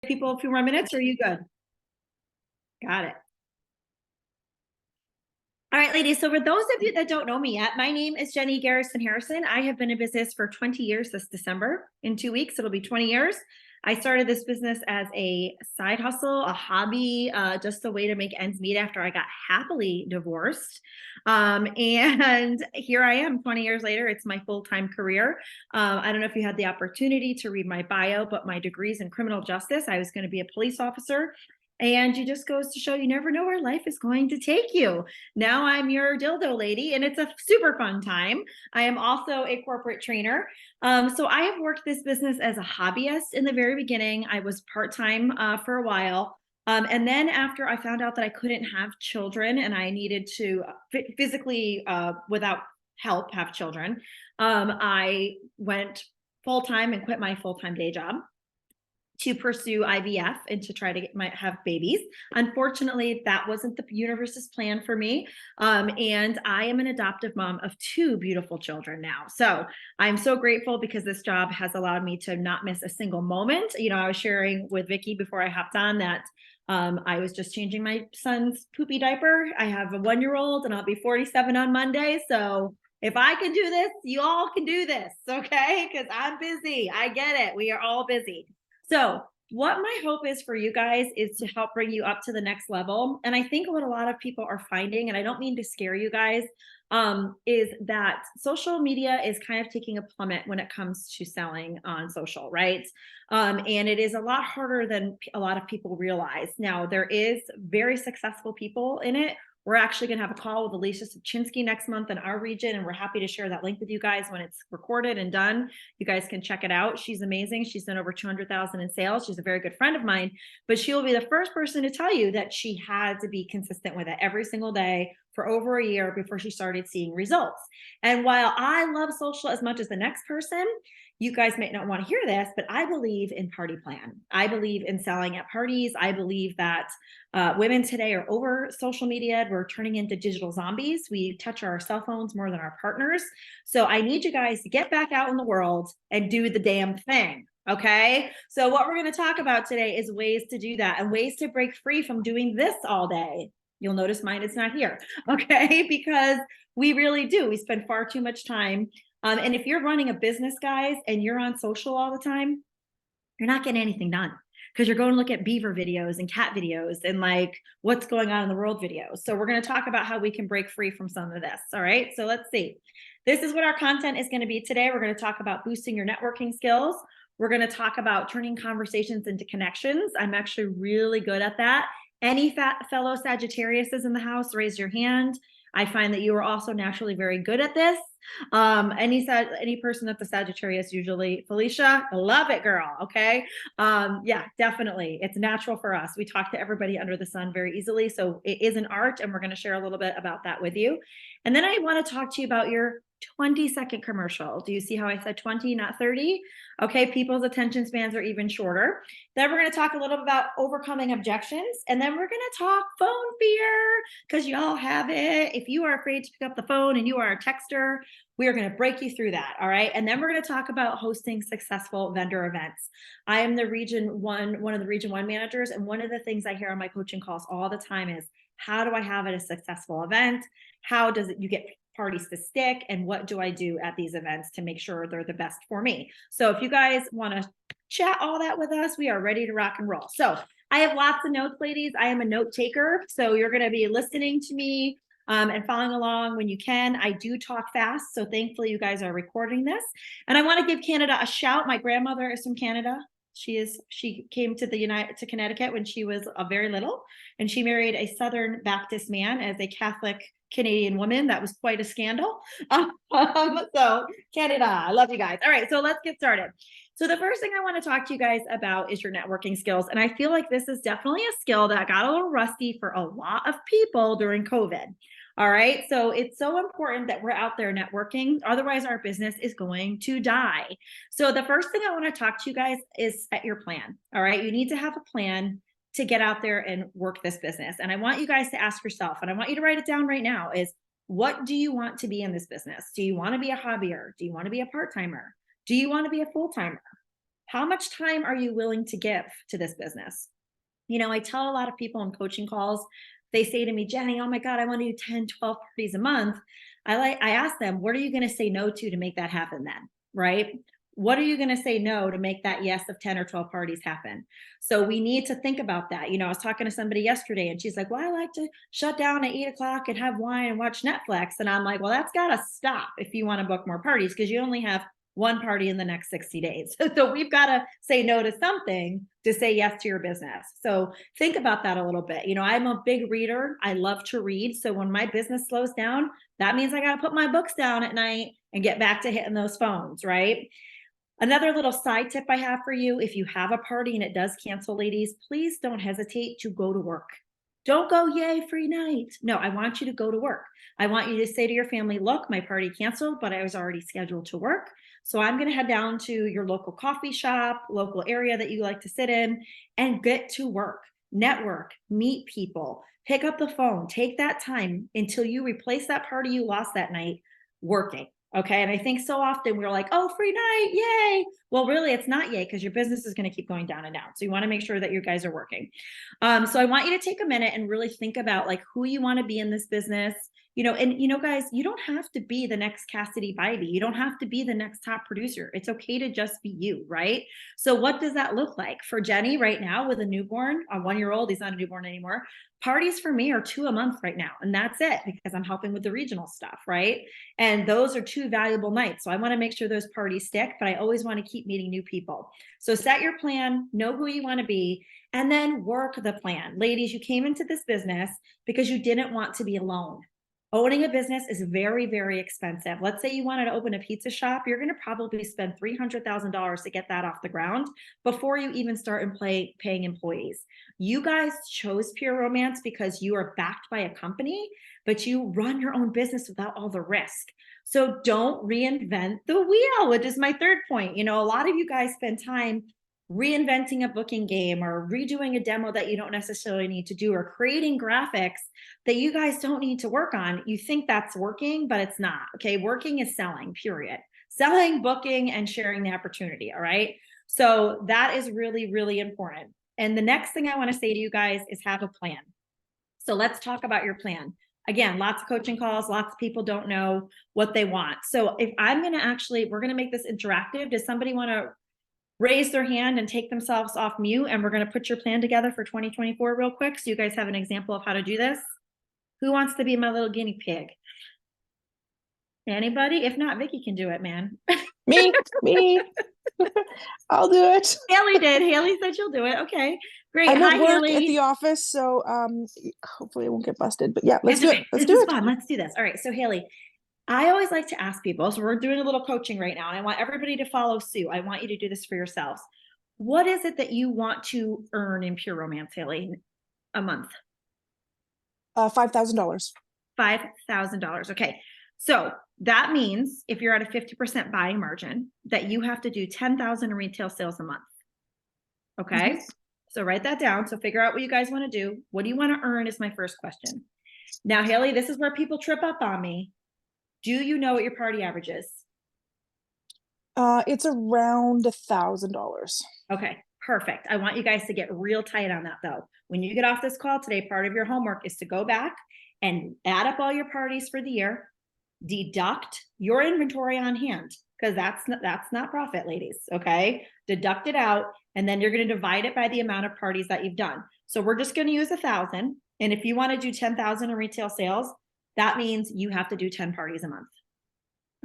People a few more minutes, or are you good? Got it. All right, ladies. So for those of you that don't know me yet, my name is Jenny Garrison Harrison. I have been in business for 20 years this December. In 2 weeks, it'll be 20 years. I started this business as a side hustle, a hobby, just a way to make ends meet after I got happily divorced. And here I am 20 years later. It's my full-time career. I don't know if you had the opportunity to read my bio, but my degree's in criminal justice. I was going to be a police officer. And it just goes to show you never know where life is going to take you. Now I'm your dildo lady, and it's a super fun time. I am also a corporate trainer. So I have worked this business as a hobbyist in the very beginning. I was part-time for a while. And then after I found out that I couldn't have children and I needed to physically, without help, have children, I went full-time and quit my full-time day job to pursue IVF and to try to have babies. Unfortunately, that wasn't the universe's plan for me. And I am an adoptive mom of 2 beautiful children now. So I'm so grateful because this job has allowed me to not miss a single moment. You know, I was sharing with Vicky before I hopped on that I was just changing my son's poopy diaper. I have a 1-year-old and I'll be 47 on Monday. So if I can do this, you all can do this, okay? Because I'm busy. I get it. We are all busy. So what my hope is for you guys is to help bring you up to the next level. And I think what a lot of people are finding, and I don't mean to scare you guys, is that social media is kind of taking a plummet when it comes to selling on social, right? And it is a lot harder than a lot of people realize. Now, there is very successful people in it. We're actually going to have a call with Alicia Sapchinsky next month in our region, and we're happy to share that link with you guys when it's recorded and done. You guys can check it out. She's amazing. She's done over 200,000 in sales. She's a very good friend of mine, but she will be the first person to tell you that she had to be consistent with it every single day for over a year before she started seeing results. And while I love social as much as the next person, you guys might not want to hear this, but I believe in party plan. I believe in selling at parties. I believe that women today are over social media. We're turning into digital zombies. We touch our cell phones more than our partners. So I need you guys to get back out in the world and do the damn thing. Okay. So what we're going to talk about today is ways to do that and ways to break free from doing this all day. You'll notice mine is not here. Okay. Because we really do. We spend far too much time. And if you're running a business, guys, and you're on social all the time, you're not getting anything done because you're going to look at beaver videos and cat videos and like what's going on in the world videos. So we're going to talk about how we can break free from some of this. All right. So let's see. This is what our content is going to be today. We're going to talk about boosting your networking skills. We're going to talk about turning conversations into connections. I'm actually really good at that. Any fellow Sagittarius is in the house, raise your hand. I find that you are also naturally very good at this. Any person that's a Sagittarius, usually Felicia, love it, girl. Okay. Yeah, definitely. It's natural for us. We talk to everybody under the sun very easily. So it is an art, and we're going to share a little bit about that with you. And then I want to talk to you about your 20-second commercial. Do you see how I said 20, not 30? Okay, people's attention spans are even shorter. Then we're going to talk a little bit about overcoming objections. And then we're going to talk phone fear, because y'all have it. If you are afraid to pick up the phone and you are a texter, we are going to break you through that. All right. And then we're going to talk about hosting successful vendor events. I am one of the region 1 managers. And one of the things I hear on my coaching calls all the time is, how do I have a successful event? How does you get parties to stick? And what do I do at these events to make sure they're the best for me? So if you guys want to chat all that with us, we are ready to rock and roll. So I have lots of notes, ladies. I am a note taker. So you're going to be listening to me and following along when you can. I do talk fast. So thankfully you guys are recording this. And I want to give Canada a shout. My grandmother is from Canada. She came to Connecticut when she was very little, and she married a Southern Baptist man as a Catholic Canadian woman. That was quite a scandal. So Canada, I love you guys. All right, so let's get started. So the first thing I want to talk to you guys about is your networking skills. And I feel like this is definitely a skill that got a little rusty for a lot of people during COVID. All right. So it's so important that we're out there networking. Otherwise, our business is going to die. So the first thing I want to talk to you guys is set your plan. All right. You need to have a plan to get out there and work this business. And I want you guys to ask yourself, and I want you to write it down right now, is what do you want to be in this business? Do you want to be a hobbyer? Do you want to be a part-timer? Do you want to be a full-timer? How much time are you willing to give to this business? You know, I tell a lot of people in coaching calls, they say to me, Jenny, oh my God, I want to do 10, 12 parties a month. I ask them, what are you going to say no to make that happen then? Right? What are you going to say no to make that yes of 10 or 12 parties happen? So we need to think about that. You know, I was talking to somebody yesterday and she's like, well, I like to shut down at 8 o'clock and have wine and watch Netflix. And I'm like, well, that's got to stop if you want to book more parties because you only have one party in the next 60 days. So we've got to say no to something to say yes to your business. So think about that a little bit. You know, I'm a big reader. I love to read. So when my business slows down, that means I got to put my books down at night and get back to hitting those phones, right? Another little side tip I have for you, if you have a party and it does cancel, ladies, please don't hesitate to go to work. Don't go, yay, free night. No, I want you to go to work. I want you to say to your family, look, my party canceled, but I was already scheduled to work. So I'm going to head down to your local coffee shop, local area that you like to sit in, and get to work, network, meet people, pick up the phone, take that time until you replace that party you lost that night working. Okay. And I think so often we're like, oh, free night, yay. Well, really, it's not yay because your business is going to keep going down and down. So you want to make sure that you guys are working. So I want you to take a minute and really think about like who you want to be in this business. You know, and you know, guys, you don't have to be the next Cassidy Bybee. You don't have to be the next top producer. It's okay to just be you, right? So what does that look like for Jenny right now with a newborn, a 1-year-old? He's not a newborn anymore. Parties for me are 2 a month right now. And that's it because I'm helping with the regional stuff, right? And those are 2 valuable nights. So I want to make sure those parties stick, but I always want to keep meeting new people. So set your plan, know who you want to be, and then work the plan. Ladies, you came into this business because you didn't want to be alone. Owning a business is very, very expensive. Let's say you wanted to open a pizza shop. You're going to probably spend $300,000 to get that off the ground before you even start paying employees. You guys chose Pure Romance because you are backed by a company, but you run your own business without all the risk. So don't reinvent the wheel, which is my third point. You know, a lot of you guys spend time reinventing a booking game or redoing a demo that you don't necessarily need to do or creating graphics that you guys don't need to work on. You think that's working, but it's not. Okay. Working is selling, period. Selling, booking, and sharing the opportunity. All right. So that is really, really important. And the next thing I want to say to you guys is have a plan. So let's talk about your plan. Again, lots of coaching calls, lots of people don't know what they want. So if I'm going to we're going to make this interactive. Does somebody want to raise their hand and take themselves off mute? And we're going to put your plan together for 2024 real quick. So you guys have an example of how to do this. Who wants to be my little guinea pig? Anybody? If not, Vicky can do it, man. Me. I'll do it. Haley did. Haley said she'll do it. Okay, great. I'm Hi, at work Haley. at the office, so hopefully I won't get busted. But yeah, let's do it. Let's do it. Fun. Let's do this. All right. So Haley, I always like to ask people, so we're doing a little coaching right now, and I want everybody to follow suit. I want you to do this for yourselves. What is it that you want to earn in Pure Romance, Haley, a month? $5,000. $5,000. Okay. So that means if you're at a 50% buying margin, that you have to do 10,000 in retail sales a month. Okay. Mm-hmm. So write that down. So figure out what you guys want to do. What do you want to earn is my first question. Now, Haley, this is where people trip up on me. Do you know what your party average is? It's around $1,000. Okay, perfect. I want you guys to get real tight on that though. When you get off this call today, part of your homework is to go back and add up all your parties for the year, deduct your inventory on hand, because that's not profit, ladies. Okay, deduct it out, and then you're going to divide it by the amount of parties that you've done. So we're just going to use 1,000, and if you want to do 10,000 in retail sales, that means you have to do 10 parties a month.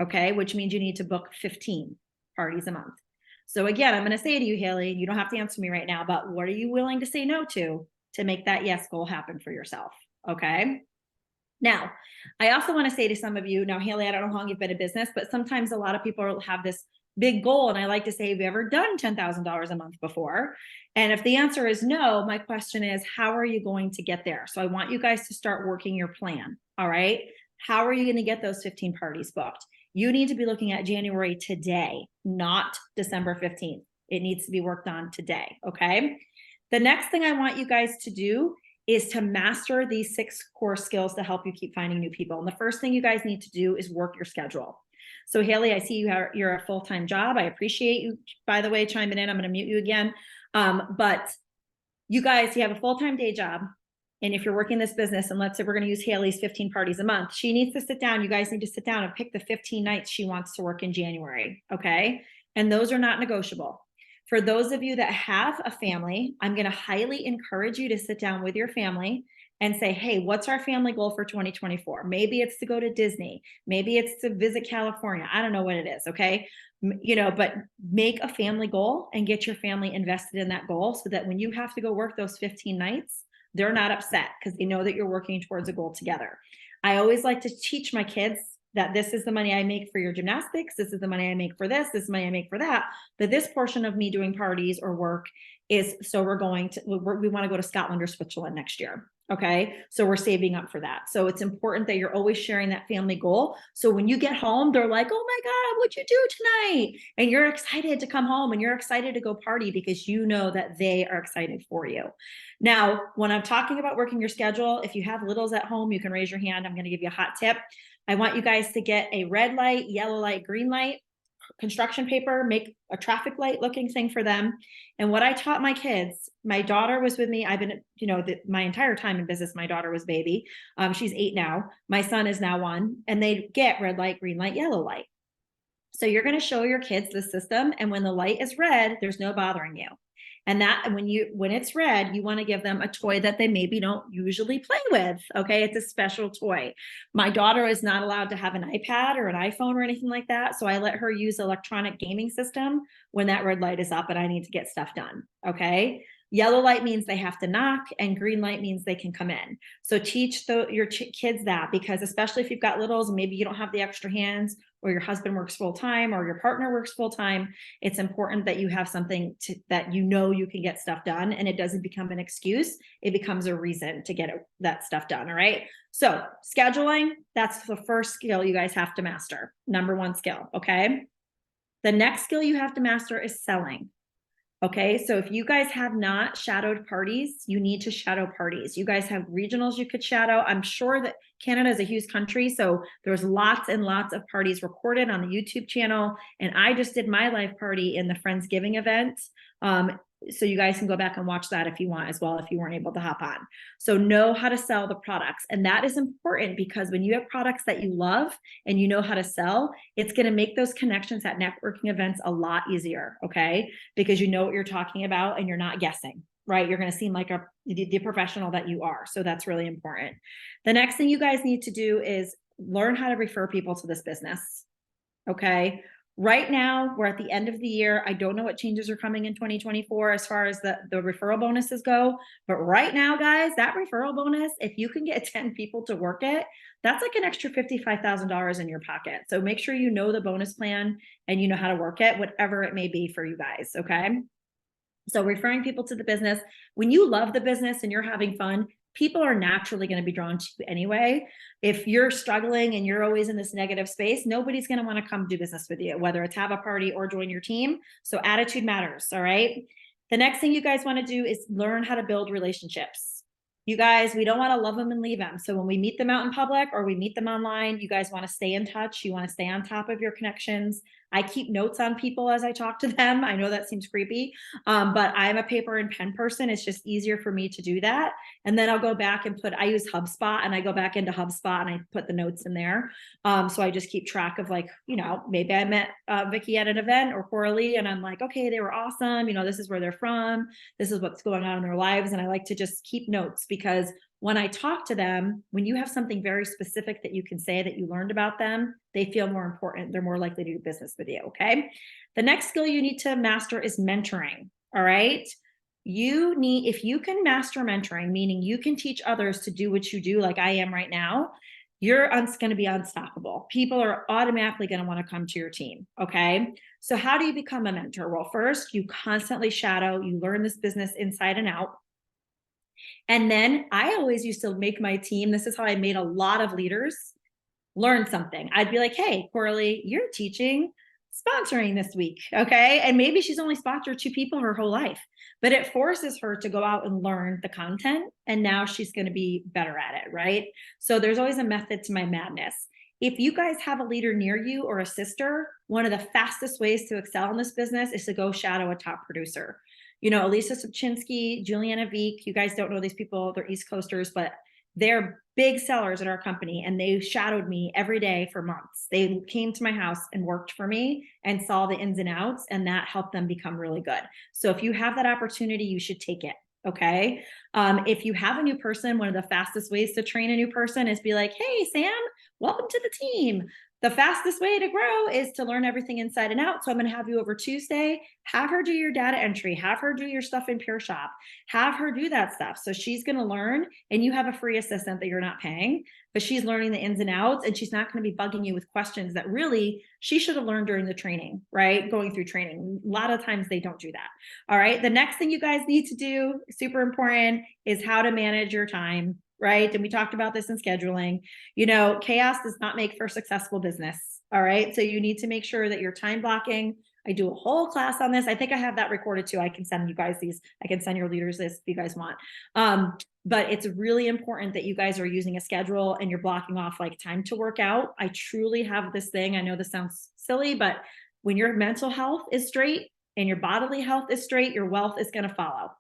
Okay, which means you need to book 15 parties a month. So again, I'm going to say to you, Haley, you don't have to answer me right now, but what are you willing to say no to make that yes goal happen for yourself? Okay. Now, I also want to say to some of you, now, Haley, I don't know how long you've been in business, but sometimes a lot of people have this big goal. And I like to say, have you ever done $10,000 a month before? And if the answer is no, my question is, how are you going to get there? So I want you guys to start working your plan. All right. How are you going to get those 15 parties booked? You need to be looking at January today, not December 15th. It needs to be worked on today. Okay. The next thing I want you guys to do is to master these 6 core skills to help you keep finding new people. And the first thing you guys need to do is work your schedule. So Haley, I see you're a full-time job. I appreciate you, by the way, chiming in. I'm going to mute you again. But you guys, you have a full-time day job. And if you're working this business, and let's say we're going to use Haley's 15 parties a month, she needs to sit down. You guys need to sit down and pick the 15 nights she wants to work in January. Okay. And those are not negotiable. For those of you that have a family, I'm going to highly encourage you to sit down with your family and say, hey, what's our family goal for 2024? Maybe it's to go to Disney. Maybe it's to visit California. I don't know what it is. Okay. But make a family goal and get your family invested in that goal so that when you have to go work those 15 nights, they're not upset because they know that you're working towards a goal together. I always like to teach my kids that this is the money I make for your gymnastics. This is the money I make for this. This is the money I make for that. But this portion of me doing parties or work is, so we want to go to Scotland or Switzerland next year. Okay. So we're saving up for that. So it's important that you're always sharing that family goal. So when you get home, they're like, oh my God, what'd you do tonight? And you're excited to come home and you're excited to go party because you know that they are excited for you. Now, when I'm talking about working your schedule, if you have littles at home, you can raise your hand. I'm going to give you a hot tip. I want you guys to get a red light, yellow light, green light, construction paper, make a traffic light looking thing for them. And what I taught my kids, my daughter was with me. I've been, my entire time in business, my daughter was baby. She's 8 now. My son is now 1, and they get red light, green light, yellow light. So you're going to show your kids the system. And when the light is red, there's no bothering you. And that when it's red, you want to give them a toy that they maybe don't usually play with. Okay. It's a special toy. My daughter is not allowed to have an iPad or an iPhone or anything like that. So I let her use electronic gaming system when that red light is up and I need to get stuff done. Okay. Yellow light means they have to knock, and green light means they can come in. So teach your kids that, because especially if you've got littles and maybe you don't have the extra hands, or your husband works full time, or your partner works full time, it's important that you have something that you can get stuff done, and it doesn't become an excuse. It becomes a reason to get that stuff done. All right. So scheduling, that's the first skill you guys have to master. Number 1 skill. Okay. The next skill you have to master is selling. Okay, so if you guys have not shadowed parties, you need to shadow parties. You guys have regionals you could shadow. I'm sure that Canada is a huge country, so there's lots and lots of parties recorded on the YouTube channel. And I just did my live party in the Friendsgiving event. So you guys can go back and watch that if you want as well, if you weren't able to hop on. So know how to sell the products. And that is important because when you have products that you love and you know how to sell, it's going to make those connections at networking events a lot easier. Okay. Because you know what you're talking about and you're not guessing, right? You're going to seem like the professional that you are. So that's really important. The next thing you guys need to do is learn how to refer people to this business. Okay. Right now, we're at the end of the year. I don't know what changes are coming in 2024 as far as the referral bonuses go. But right now, guys, that referral bonus, if you can get 10 people to work it, that's like an extra $55,000 in your pocket. So make sure you know the bonus plan and you know how to work it, whatever it may be for you guys. Okay. So referring people to the business, when you love the business and you're having fun, people are naturally going to be drawn to you anyway. If you're struggling and you're always in this negative space, nobody's going to want to come do business with you, whether it's have a party or join your team. So attitude matters. All right. The next thing you guys want to do is learn how to build relationships. You guys, we don't want to love them and leave them. So when we meet them out in public or we meet them online, you guys want to stay in touch. You want to stay on top of your connections. I keep notes on people as I talk to them. I know that seems creepy, but I'm a paper and pen person. It's just easier for me to do that. And then I'll go back and I use HubSpot, and I go back into HubSpot and I put the notes in there. So I just keep track of, like, maybe I met Vicky at an event or Coralie, and I'm like, okay, they were awesome. This is where they're from. This is what's going on in their lives. And I like to just keep notes, because when I talk to them, when you have something very specific that you can say that you learned about them, they feel more important. They're more likely to do business with you. Okay. The next skill you need to master is mentoring. All right. If you can master mentoring, meaning you can teach others to do what you do, like I am right now, you're going to be unstoppable. People are automatically going to want to come to your team. Okay. So how do you become a mentor? Well, first, you constantly shadow, you learn this business inside and out. And then I always used to make my team, this is how I made a lot of leaders learn something. I'd be like, hey, Coralie, you're teaching sponsoring this week. Okay. And maybe she's only sponsored 2 people her whole life, but it forces her to go out and learn the content. And now she's going to be better at it. Right. So there's always a method to my madness. If you guys have a leader near you or a sister, one of the fastest ways to excel in this business is to go shadow a top producer. You know, Elisa Subchinsky, Juliana Veek, you guys don't know these people, they're East Coasters, but they're big sellers at our company, and they shadowed me every day for months. They came to my house and worked for me and saw the ins and outs, and that helped them become really good. So if you have that opportunity, you should take it. Okay. If you have a new person, one of the fastest ways to train a new person is be like, hey, Sam, welcome to the team. The fastest way to grow is to learn everything inside and out. So I'm going to have you over Tuesday, have her do your data entry, have her do your stuff in Pure Shop, have her do that stuff. So she's going to learn, and you have a free assistant that you're not paying, but she's learning the ins and outs, and she's not going to be bugging you with questions that really she should have learned during the training, right? Going through training. A lot of times they don't do that. All right. The next thing you guys need to do, super important, is how to manage your time. Right. And we talked about this in scheduling. You know, chaos does not make for successful business. All right. So you need to make sure that you're time blocking. I do a whole class on this. I think I have that recorded too. I can send you guys these. I can send your leaders this if you guys want. But it's really important that you guys are using a schedule and you're blocking off like time to work out. I truly have this thing. I know this sounds silly, but when your mental health is straight and your bodily health is straight, your wealth is going to follow.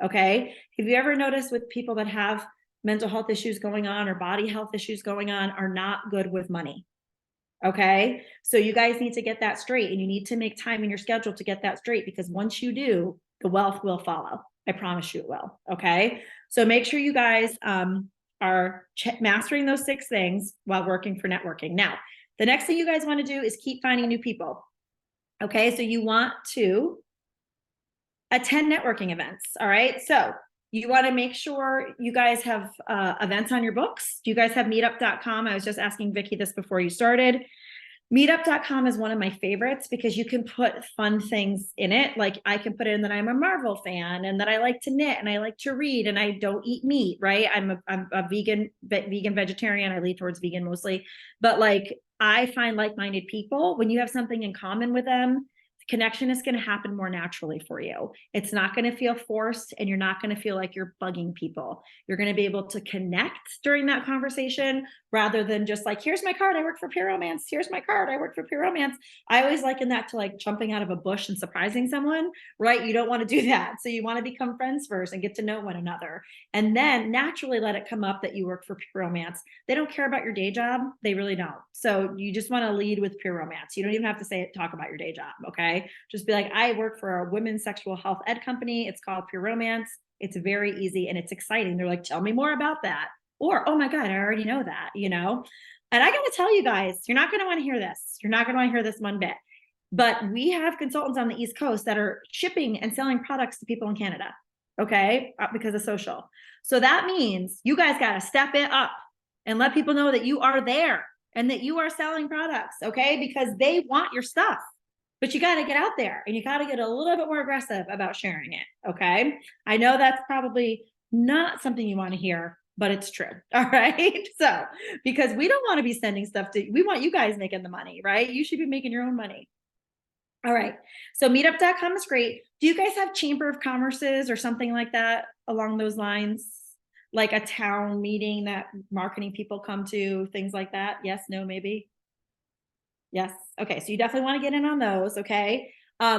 Okay. Have you ever noticed with people that have mental health issues going on or body health issues going on are not good with money? Okay. So you guys need to get that straight, and you need to make time in your schedule to get that straight, because once you do, the wealth will follow. I promise you it will. Okay. So make sure you guys are mastering those 6 things while working for networking. Now, the next thing you guys want to do is keep finding new people. Okay. So you want to attend networking events. All right. So you want to make sure you guys have events on your books. Do you guys have meetup.com? I was just asking Vicki this before you started. Meetup.com is one of my favorites because you can put fun things in it. Like I can put in that I'm a Marvel fan and that I like to knit and I like to read and I don't eat meat, right? I'm a vegan vegetarian. I lean towards vegan mostly, but like I find like-minded people. When you have something in common with them, connection is going to happen more naturally for you. It's not going to feel forced, and you're not going to feel like you're bugging people. You're going to be able to connect during that conversation rather than just like, here's my card, I work for Pure Romance. Here's my card, I work for Pure Romance. I always liken that to like jumping out of a bush and surprising someone, right? You don't want to do that. So you want to become friends first and get to know one another. And then naturally let it come up that you work for Pure Romance. They don't care about your day job. They really don't. So you just want to lead with Pure Romance. You don't even have to say talk about your day job. Okay. Just be like, I work for a women's sexual health ed company. It's called Pure Romance. It's very easy and it's exciting. They're like, tell me more about that. Or, oh my God, I already know that, you know? And I got to tell you guys, you're not going to want to hear this. You're not going to want to hear this one bit. But we have consultants on the East Coast that are shipping and selling products to people in Canada. Okay. Because of social. So that means you guys got to step it up and let people know that you are there and that you are selling products. Okay. Because they want your stuff. But you got to get out there and you got to get a little bit more aggressive about sharing it. Okay. I know that's probably not something you want to hear, but it's true. All right. So, because we don't want to be sending stuff we want you guys making the money, right? You should be making your own money. All right. So meetup.com is great. Do you guys have Chamber of Commerce's or something like that along those lines? Like a town meeting that marketing people come to, things like that? Yes, no, maybe? Yes. Okay. So you definitely want to get in on those. Okay.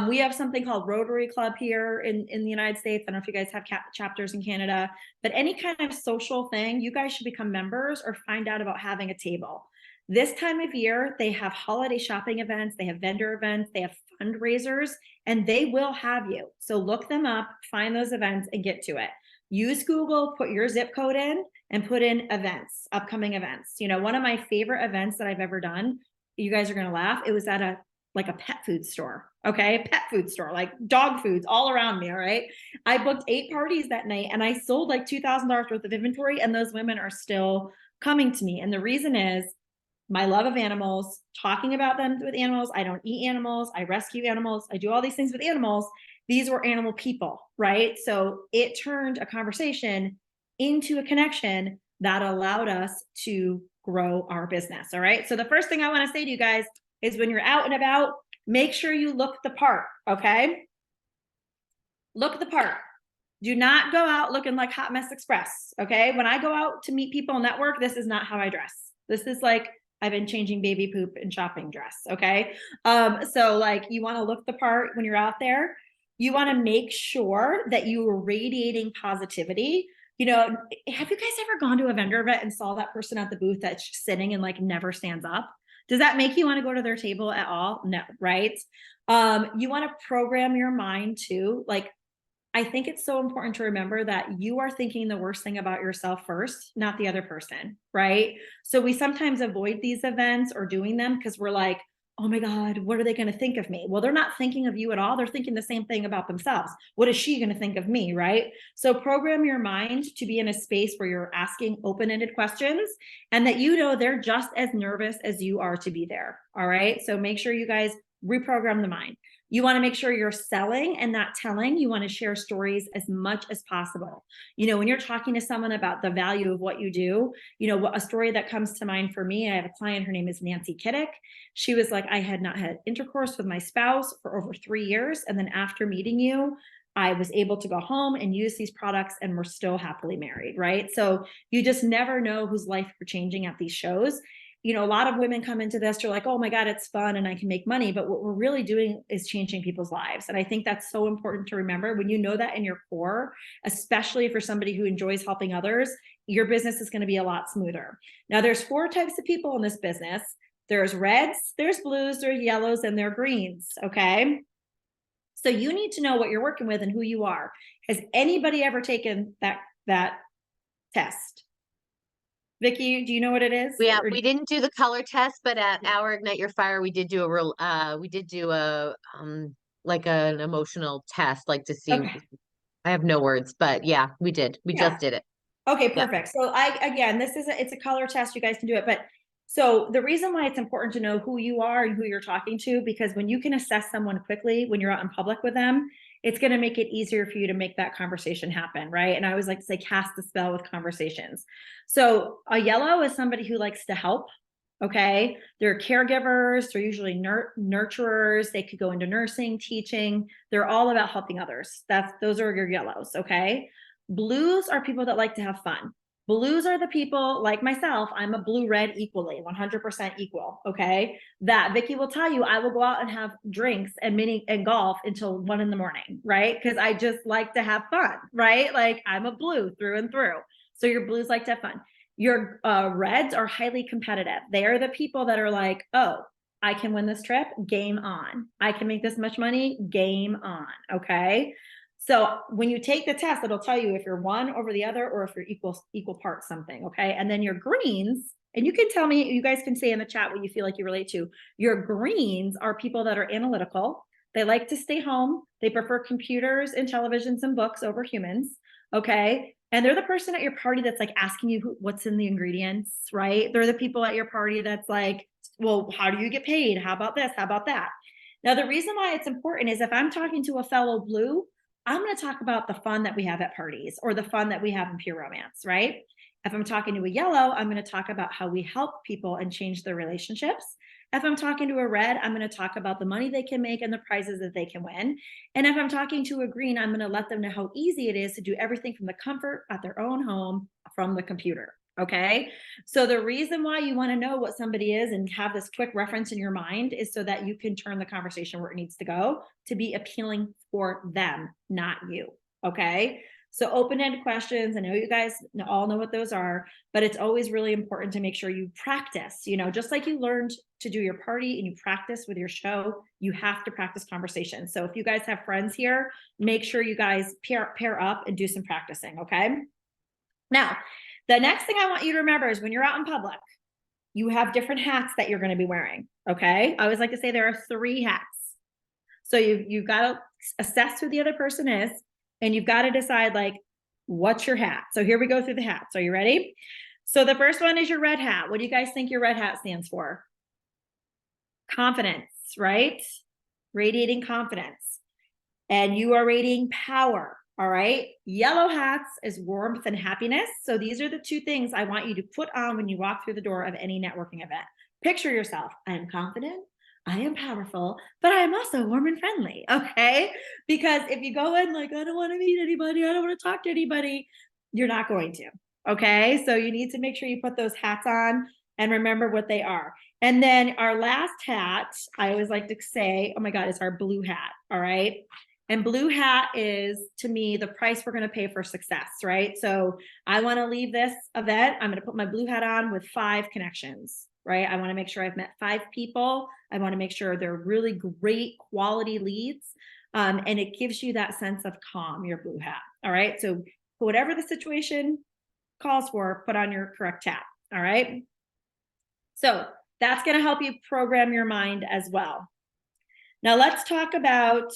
We have something called Rotary Club here in the United States. I don't know if you guys have chapters in Canada, but any kind of social thing, you guys should become members or find out about having a table. This time of year, they have holiday shopping events, they have vendor events, they have fundraisers, and they will have you. So look them up, find those events and get to it. Use Google, put your zip code in and put in events, upcoming events. You know, one of my favorite events that I've ever done, you guys are going to laugh. It was at a pet food store. Okay. Pet food store, like dog foods all around me. All right. I booked 8 parties that night and I sold like $2,000 worth of inventory. And those women are still coming to me. And the reason is my love of animals, talking about them with animals. I don't eat animals. I rescue animals. I do all these things with animals. These were animal people. Right. So it turned a conversation into a connection that allowed us to grow our business. All right. So the first thing I want to say to you guys is when you're out and about, make sure you look the part. Okay. Look the part. Do not go out looking like Hot Mess Express. Okay. When I go out to meet people and network, this is not how I dress. This is like I've been changing baby poop and shopping dress. Okay. So like you want to look the part when you're out there. You want to make sure that you are radiating positivity. You know, have you guys ever gone to a vendor event and saw that person at the booth that's just sitting and like never stands up? Does that make you want to go to their table at all? No, right? You want to program your mind too. Like, I think it's so important to remember that you are thinking the worst thing about yourself first, not the other person, right? So we sometimes avoid these events or doing them because we're like, oh my God, what are they going to think of me? Well, they're not thinking of you at all. They're thinking the same thing about themselves. What is she going to think of me, right? So program your mind to be in a space where you're asking open-ended questions and that you know they're just as nervous as you are to be there. All right. So make sure you guys reprogram the mind. You want to make sure you're selling and not telling. You want to share stories as much as possible. You know, when you're talking to someone about the value of what you do, you know, a story that comes to mind for me, I have a client, her name is Nancy Kiddick. She was like, I had not had intercourse with my spouse for over 3 years. And then after meeting you, I was able to go home and use these products and we're still happily married, right? So you just never know whose life you're changing at these shows. You know, a lot of women come into this, they're like, oh my God, it's fun and I can make money. But what we're really doing is changing people's lives. And I think that's so important to remember when you know that in your core, especially for somebody who enjoys helping others, your business is going to be a lot smoother. Now, there's 4 types of people in this business. There's reds, there's blues, there's yellows, and there's greens. Okay. So you need to know what you're working with and who you are. Has anybody ever taken that test? Vicky, do you know what it is? We didn't do the color test, but at our Ignite Your Fire, we did do a like an emotional test, like to see. Okay. I have no words, but yeah, we did. We Yeah. just did it. Okay, Yeah. perfect. So again, it's a color test. You guys can do it. But so the reason why it's important to know who you are and who you're talking to, because when you can assess someone quickly when you're out in public with them, it's going to make it easier for you to make that conversation happen, right? And I always like to say, cast the spell with conversations. So a yellow is somebody who likes to help. Okay. They're caregivers. They're usually nurturers. They could go into nursing, teaching. They're all about helping others. Those are your yellows. Okay. Blues are people that like to have fun. Blues are the people like myself. I'm a blue red equally, 100% equal. Okay. That Vicky will tell you, I will go out and have drinks and mini and golf until 1 a.m. right? Because I just like to have fun, right? Like I'm a blue through and through. So your blues like to have fun. Your reds are highly competitive. They are the people that are like, oh, I can win this trip, game on. I can make this much money, game on. Okay. So when you take the test, it'll tell you if you're one over the other or if you're equal parts something. Okay. And then your greens, and you can tell me, you guys can say in the chat what you feel like you relate to. Your greens are people that are analytical. They like to stay home. They prefer computers and televisions and books over humans. Okay. And they're the person at your party that's like asking you what's in the ingredients, right? They're the people at your party that's like, well, how do you get paid? How about this? How about that? Now, the reason why it's important is if I'm talking to a fellow blue, I'm going to talk about the fun that we have at parties or the fun that we have in pure romance, right? If I'm talking to a yellow, I'm going to talk about how we help people and change their relationships. If I'm talking to a red, I'm going to talk about the money they can make and the prizes that they can win. And if I'm talking to a green, I'm going to let them know how easy it is to do everything from the comfort at their own home from the computer. Okay. So the reason why you want to know what somebody is and have this quick reference in your mind is so that you can turn the conversation where it needs to go to be appealing for them, not you. Okay. So open-ended questions. I know you guys all know what those are, but it's always really important to make sure you practice, you know, just like you learned to do your party and you practice with your show, you have to practice conversation. So if you guys have friends here, make sure you guys pair up and do some practicing. Okay. Now, the next thing I want you to remember is when you're out in public, you have different hats that you're going to be wearing. Okay. I always like to say there are 3 hats. So you've got to assess who the other person is, and you've got to decide like, what's your hat? So here we go through the hats. Are you ready? So the first one is your red hat. What do you guys think your red hat stands for? Confidence, right? Radiating confidence. And you are radiating power. All right. Yellow hats is warmth and happiness. So these are the 2 things I want you to put on when you walk through the door of any networking event. Picture yourself. I am confident. I am powerful, but I am also warm and friendly. Okay. Because if you go in like, I don't want to meet anybody, I don't want to talk to anybody, you're not going to. Okay. So you need to make sure you put those hats on. and remember what they are. And then our last hat, I always like to say, oh my God, it's our blue hat. All right. And blue hat is, to me, the price we're going to pay for success, right? So I want to leave this event. I'm going to put my blue hat on with 5 connections, right? I want to make sure I've met 5 people. I want to make sure they're really great quality leads. And it gives you that sense of calm, your blue hat. All right. So whatever the situation calls for, put on your correct hat. All right. So that's going to help you program your mind as well. Now let's talk about,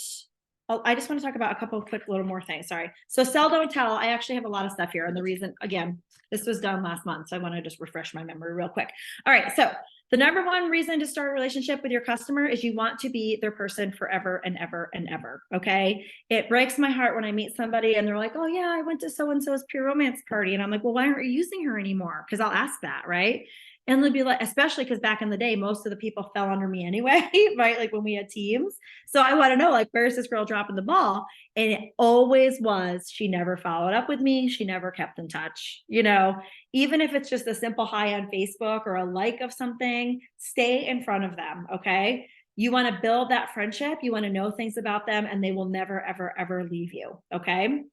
I just want to talk about a couple of quick little more things. Sorry. So sell, don't tell. I actually have a lot of stuff here. And the reason, again, this was done last month. So I want to just refresh my memory real quick. All right. So the number one reason to start a relationship with your customer is you want to be their person forever and ever and ever. Okay. It breaks my heart when I meet somebody and they're like, oh yeah, I went to so-and-so's pure romance party. And I'm like, well, why aren't you using her anymore? Because I'll ask that, right? And they'll be like, especially because back in the day, most of the people fell under me anyway, right? Like when we had teams. So I want to know, like, where's this girl dropping the ball? And it always was, she never followed up with me. She never kept in touch, you know, even if it's just a simple hi on Facebook or a like of something, stay in front of them. Okay. You want to build that friendship. You want to know things about them and they will never, ever, ever leave you. Okay.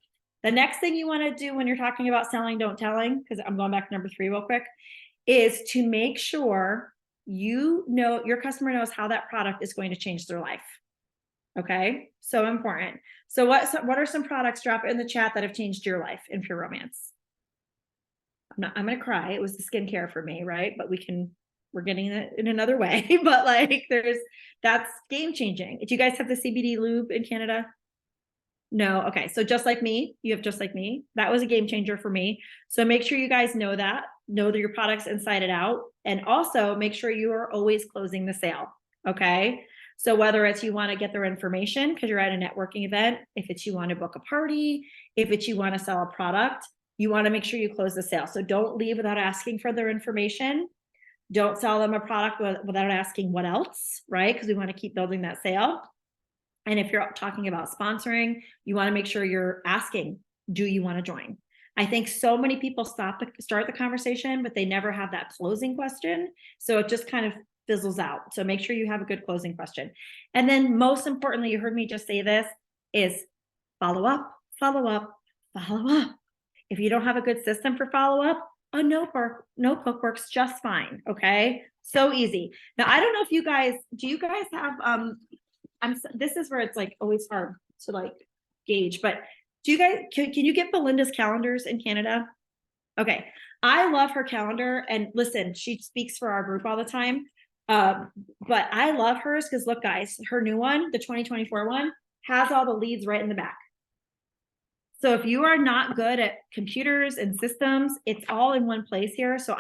The next thing you want to do when you're talking about selling, don't telling, because I'm going back to number 3 real quick, is to make sure you know your customer knows how that product is going to change their life. Okay, so important. So what are some products, drop it in the chat, that have changed your life in pure romance? I'm gonna cry. It was the skincare for me, right? But we're getting it in another way. But like that's game changing. Do you guys have the CBD lube in Canada? No. Okay. So just like me, you have Just Like Me. That was a game changer for me. So make sure you guys know that your products inside and out. And also make sure you are always closing the sale. Okay. So whether it's you want to get their information because you're at a networking event, if it's you want to book a party, if it's you want to sell a product, you want to make sure you close the sale. So don't leave without asking for their information. Don't sell them a product without asking what else, right? Because we want to keep building that sale. And if you're talking about sponsoring, you want to make sure you're asking, do you want to join? I think so many people start the conversation, but they never have that closing question. So it just kind of fizzles out. So make sure you have a good closing question. And then most importantly, you heard me just say this, is follow up, follow up, follow up. If you don't have a good system for follow up, a notebook works just fine. Okay. So easy. Now, I don't know if you guys, do you guys have, this is where it's like always hard to like gauge, but do you guys, can you get Belinda's calendars in Canada? Okay. I love her calendar, and listen, she speaks for our group all the time. But I love hers because look, guys, her new one, the 2024 one, has all the leads right in the back. So if you are not good at computers and systems, it's all in one place here. So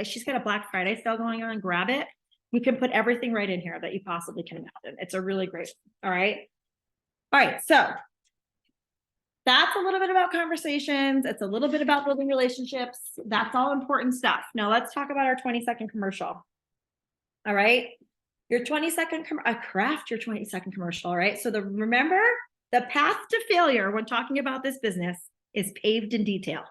she's got a Black Friday sale going on, grab it. You can put everything right in here that you possibly can imagine. It's a really great, all right. All right, so that's a little bit about conversations. It's a little bit about building relationships. That's all important stuff. Now let's talk about our 20-second commercial. All right, your 20-second, craft your 20-second commercial, all right? So remember, the path to failure when talking about this business is paved in detail.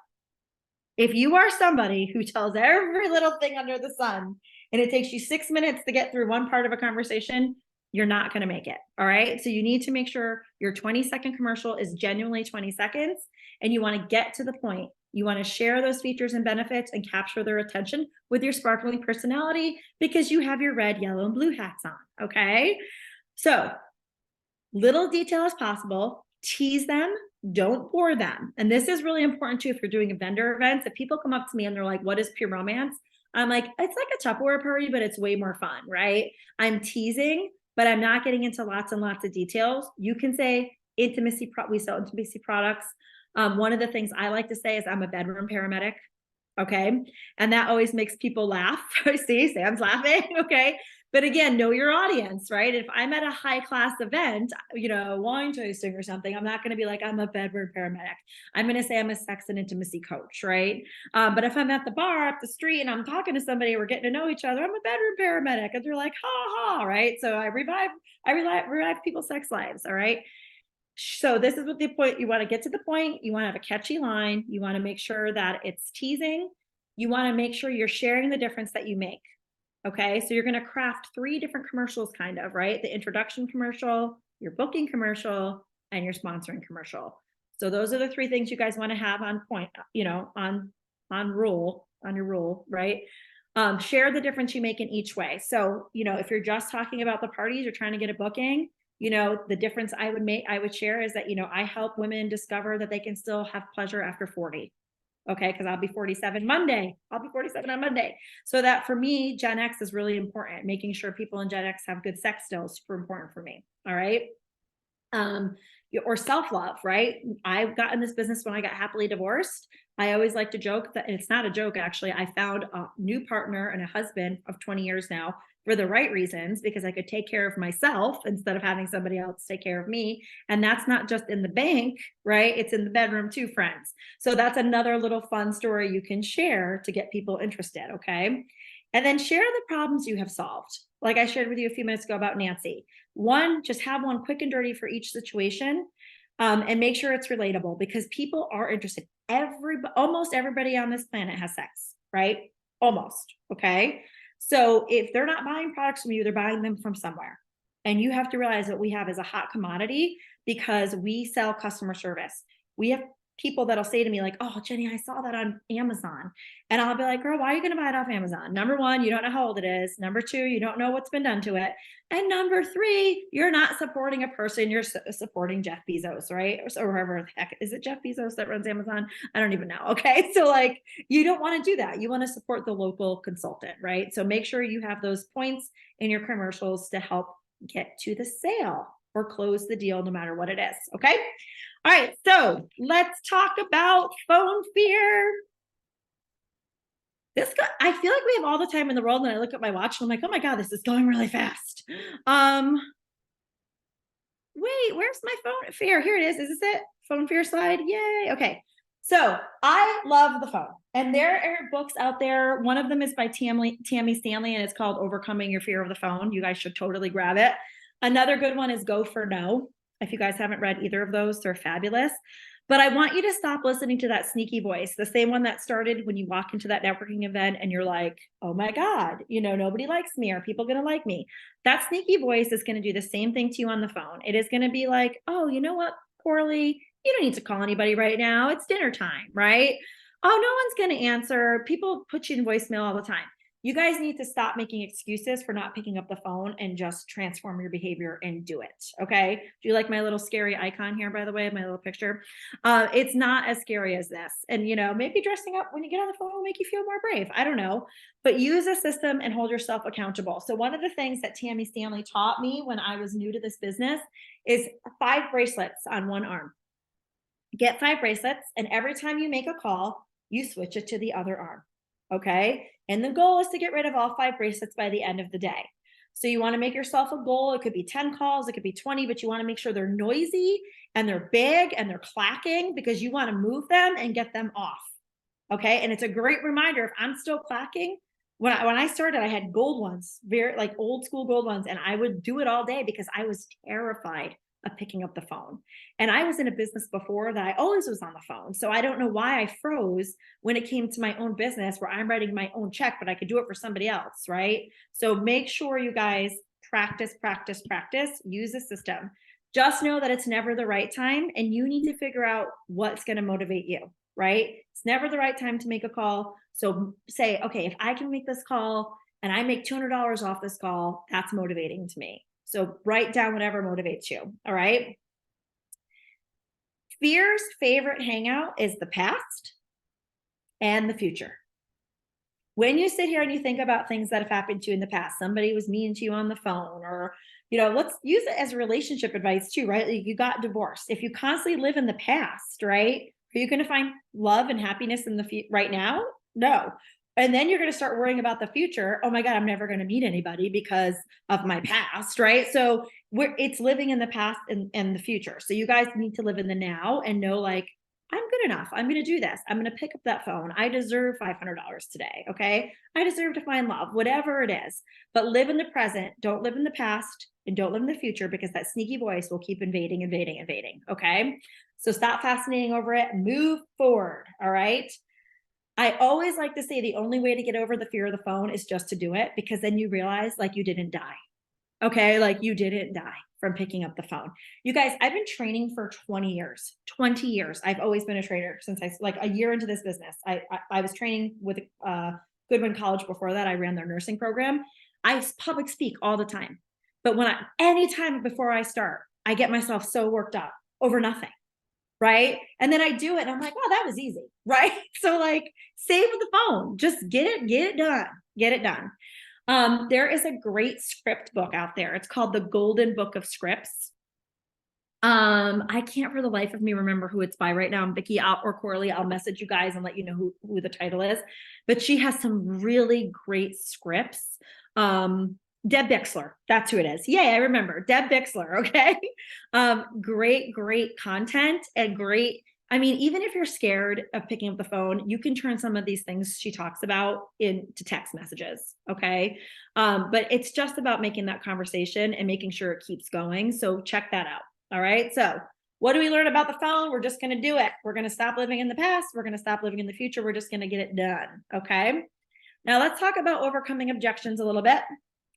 If you are somebody who tells every little thing under the sun and it takes you 6 minutes to get through one part of a conversation, you're not going to make it. All right. So you need to make sure your 20-second commercial is genuinely 20 seconds and you want to get to the point. You want to share those features and benefits and capture their attention with your sparkling personality because you have your red, yellow, and blue hats on. Okay. So little detail as possible, tease them, don't bore them. And this is really important too if you're doing vendor events. If people come up to me and they're like, what is pure romance? I'm like, it's like a Tupperware party, but it's way more fun, right? I'm teasing, but I'm not getting into lots and lots of details. You can say intimacy, we sell intimacy products. One of the things I like to say is I'm a bedroom paramedic. Okay. And that always makes people laugh. See, Sam's laughing. Okay. But again, know your audience, right? If I'm at a high class event, you know, wine tasting or something, I'm not going to be like, I'm a bedroom paramedic. I'm going to say I'm a sex and intimacy coach, right? But if I'm at the bar up the street and I'm talking to somebody, we're getting to know each other, I'm a bedroom paramedic. And they're like, ha ha, right? So I revive people's sex lives, all right? So this is what the point, you want to get to the point, you want to have a catchy line, you want to make sure that it's teasing, you want to make sure you're sharing the difference that you make. Okay, so you're going to craft 3 different commercials, kind of, right? The introduction commercial, your booking commercial, and your sponsoring commercial. So those are the 3 things you guys want to have on point, you know, on your rule, right? Share the difference you make in each way. So, you know, if you're just talking about the parties, you're trying to get a booking, you know, the difference I would share is that, you know, I help women discover that they can still have pleasure after 40. Okay, because I'll be 47 Monday. I'll be 47 on Monday. So that for me, Gen X is really important. Making sure people in Gen X have good sex still is super important for me. All right. Or self-love, right? I got in this business when I got happily divorced. I always like to joke that, and it's not a joke, actually. I found a new partner and a husband of 20 years now for the right reasons, because I could take care of myself instead of having somebody else take care of me. And that's not just in the bank, right? It's in the bedroom too, friends. So that's another little fun story you can share to get people interested, okay? And then share the problems you have solved. Like I shared with you a few minutes ago about Nancy. One, just have one quick and dirty for each situation, and make sure it's relatable, because people are interested. Almost everybody on this planet has sex, right? Almost, okay? So if they're not buying products from you, they're buying them from somewhere. And you have to realize what we have is a hot commodity, because we sell customer service. We have people that'll say to me like, oh, Jenny, I saw that on Amazon. And I'll be like, girl, why are you going to buy it off Amazon? Number 1, you don't know how old it is. Number 2, you don't know what's been done to it. And number 3, you're not supporting a person, you're supporting Jeff Bezos, right? Or whoever the heck, is it Jeff Bezos that runs Amazon? I don't even know. Okay. So like, you don't want to do that. You want to support the local consultant, right? So make sure you have those points in your commercials to help get to the sale or close the deal, no matter what it is. Okay. All right. So let's talk about phone fear. I feel like we have all the time in the world, and I look at my watch and I'm like, oh my God, this is going really fast. Wait, where's my phone fear? Here it is. Is this it? Phone fear slide. Yay. Okay. So I love the phone, and there are books out there. One of them is by Tammy Stanley, and it's called Overcoming Your Fear of the Phone. You guys should totally grab it. Another good one is Go for No. If you guys haven't read either of those, they're fabulous. But I want you to stop listening to that sneaky voice, the same one that started when you walk into that networking event and you're like, oh my God, you know, nobody likes me. Are people going to like me? That sneaky voice is going to do the same thing to you on the phone. It is going to be like, oh, you know what, Corley, you don't need to call anybody right now. It's dinner time, right? Oh, no one's going to answer. People put you in voicemail all the time. You guys need to stop making excuses for not picking up the phone and just transform your behavior and do it. Okay. Do you like my little scary icon here, by the way, my little picture? It's not as scary as this. And, you know, maybe dressing up when you get on the phone will make you feel more brave. I don't know, but use a system and hold yourself accountable. So one of the things that Tammy Stanley taught me when I was new to this business is 5 bracelets on one arm. Get 5 bracelets, and every time you make a call, you switch it to the other arm. Okay. And the goal is to get rid of all 5 bracelets by the end of the day. So you want to make yourself a goal. It could be 10 calls, it could be 20, but you want to make sure they're noisy and they're big and they're clacking, because you want to move them and get them off. Okay. And it's a great reminder, if I'm still clacking, when I started, I had gold ones, very like old school gold ones, and I would do it all day because I was terrified of picking up the phone. And I was in a business before that I always was on the phone. So I don't know why I froze when it came to my own business where I'm writing my own check, but I could do it for somebody else, right? So make sure you guys practice, use a system. Just know that it's never the right time, and you need to figure out what's going to motivate you, right? It's never the right time to make a call. So say, okay, if I can make this call and I make $200 off this call, that's motivating to me. So write down whatever motivates you. All right. Fear's favorite hangout is the past and the future. When you sit here and you think about things that have happened to you in the past, somebody was mean to you on the phone, or, you know, let's use it as relationship advice too, right? Like, you got divorced. If you constantly live in the past, right? Are you going to find love and happiness in the right now? No. And then you're going to start worrying about the future. Oh my God, I'm never going to meet anybody because of my past, right? So it's living in the past and the future. So you guys need to live in the now and know, like, I'm good enough. I'm going to do this. I'm going to pick up that phone. I deserve $500 today. Okay. I deserve to find love, whatever it is. But live in the present. Don't live in the past, and don't live in the future, because that sneaky voice will keep invading. Okay. So stop fascinating over it. Move forward. All right. I always like to say the only way to get over the fear of the phone is just to do it, because then you realize like you didn't die. Okay, like you didn't die from picking up the phone. You guys, I've been training for 20 years. 20 years. I've always been a trainer since like a year into this business. I was training with Goodwin College before that. I ran their nursing program. I public speak all the time. But anytime before I start, I get myself so worked up over nothing. Right. And then I do it and I'm like, oh, that was easy. Right. So like save with the phone, just get it done. Get it done. There is a great script book out there. It's called The Golden Book of Scripts. I can't for the life of me remember who it's by right now. Vicki or Corley, I'll message you guys and let you know who the title is. But she has some really great scripts. Deb Bixler, that's who it is. Yay, I remember. Deb Bixler, okay? Great content and great. I mean, even if you're scared of picking up the phone, you can turn some of these things she talks about into text messages, okay? But it's just about making that conversation and making sure it keeps going. So check that out, all right? So what do we learn about the phone? We're just gonna do it. We're gonna stop living in the past. We're gonna stop living in the future. We're just gonna get it done, okay? Now let's talk about overcoming objections a little bit.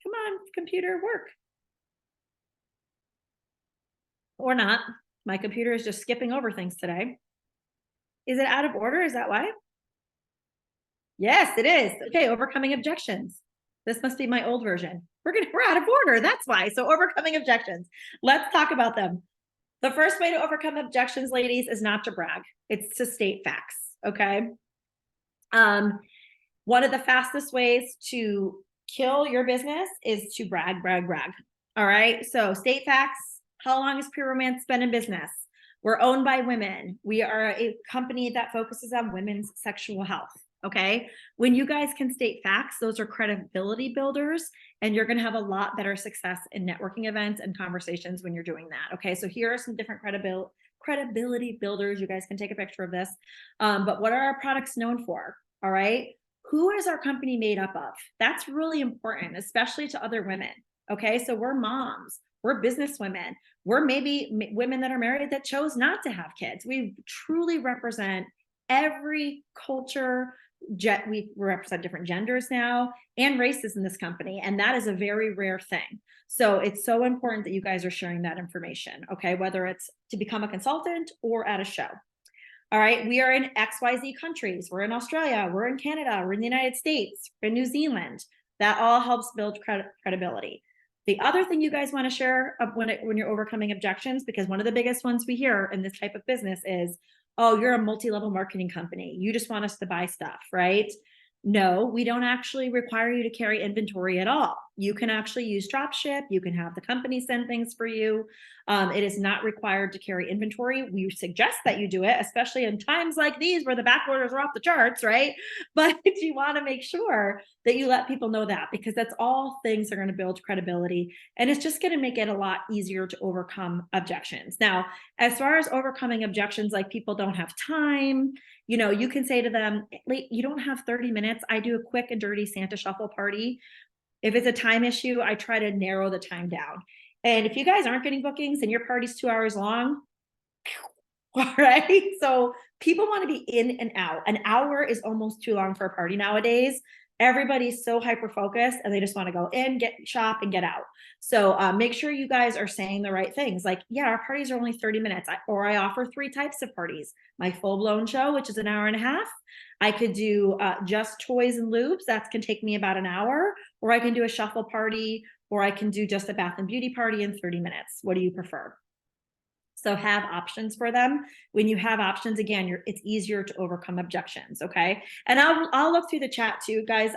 Come on, computer, work. Or not. My computer is just skipping over things today. Is it out of order? Is that why? Yes, it is. Okay, overcoming objections. This must be my old version. We're out of order. That's why. So overcoming objections. Let's talk about them. The first way to overcome objections, ladies, is not to brag. It's to state facts. Okay. One of the fastest ways to kill your business is to brag. All right. So state facts. How long has Pure Romance been in business? We're owned by women. We are a company that focuses on women's sexual health. Okay. When you guys can state facts, those are credibility builders, and you're going to have a lot better success in networking events and conversations when you're doing that. Okay. So here are some different credibility builders. You guys can take a picture of this. But what are our products known for? All right. Who is our company made up of? That's really important, especially to other women. Okay. So we're moms, we're business women, we're maybe women that are married that chose not to have kids. We truly represent every culture. We represent different genders now and races in this company. And that is a very rare thing. So it's so important that you guys are sharing that information. Okay. Whether it's to become a consultant or at a show. All right, we are in XYZ countries. We're in Australia, we're in Canada, we're in the United States, we're in New Zealand. That all helps build credibility. The other thing you guys want to share when you're overcoming objections, because one of the biggest ones we hear in this type of business is, oh, you're a multi-level marketing company. You just want us to buy stuff, right? No, we don't actually require you to carry inventory at all. You can actually use dropship. You can have the company send things for you. It is not required to carry inventory. We suggest that you do it, especially in times like these where the back orders are off the charts, right? But you want to make sure that you let people know that, because that's all things that are going to build credibility. And it's just going to make it a lot easier to overcome objections. Now, as far as overcoming objections, like people don't have time, you can say to them, you don't have 30 minutes. I do a quick and dirty Santa shuffle party. If it's a time issue, I try to narrow the time down. And if you guys aren't getting bookings and your party's 2 hours long, all right. So people want to be in and out. An hour is almost too long for a party nowadays. Everybody's so hyper-focused and they just want to go in, get shop and get out. So make sure you guys are saying the right things. Like, yeah, our parties are only 30 minutes, or I offer 3 types of parties. My full-blown show, which is an hour and a half. I could do just toys and lubes. That can take me about an hour, or I can do a shuffle party, or I can do just a bath and beauty party in 30 minutes. What do you prefer? So have options for them. When you have options, again, it's easier to overcome objections. Okay. And I'll look through the chat too, guys.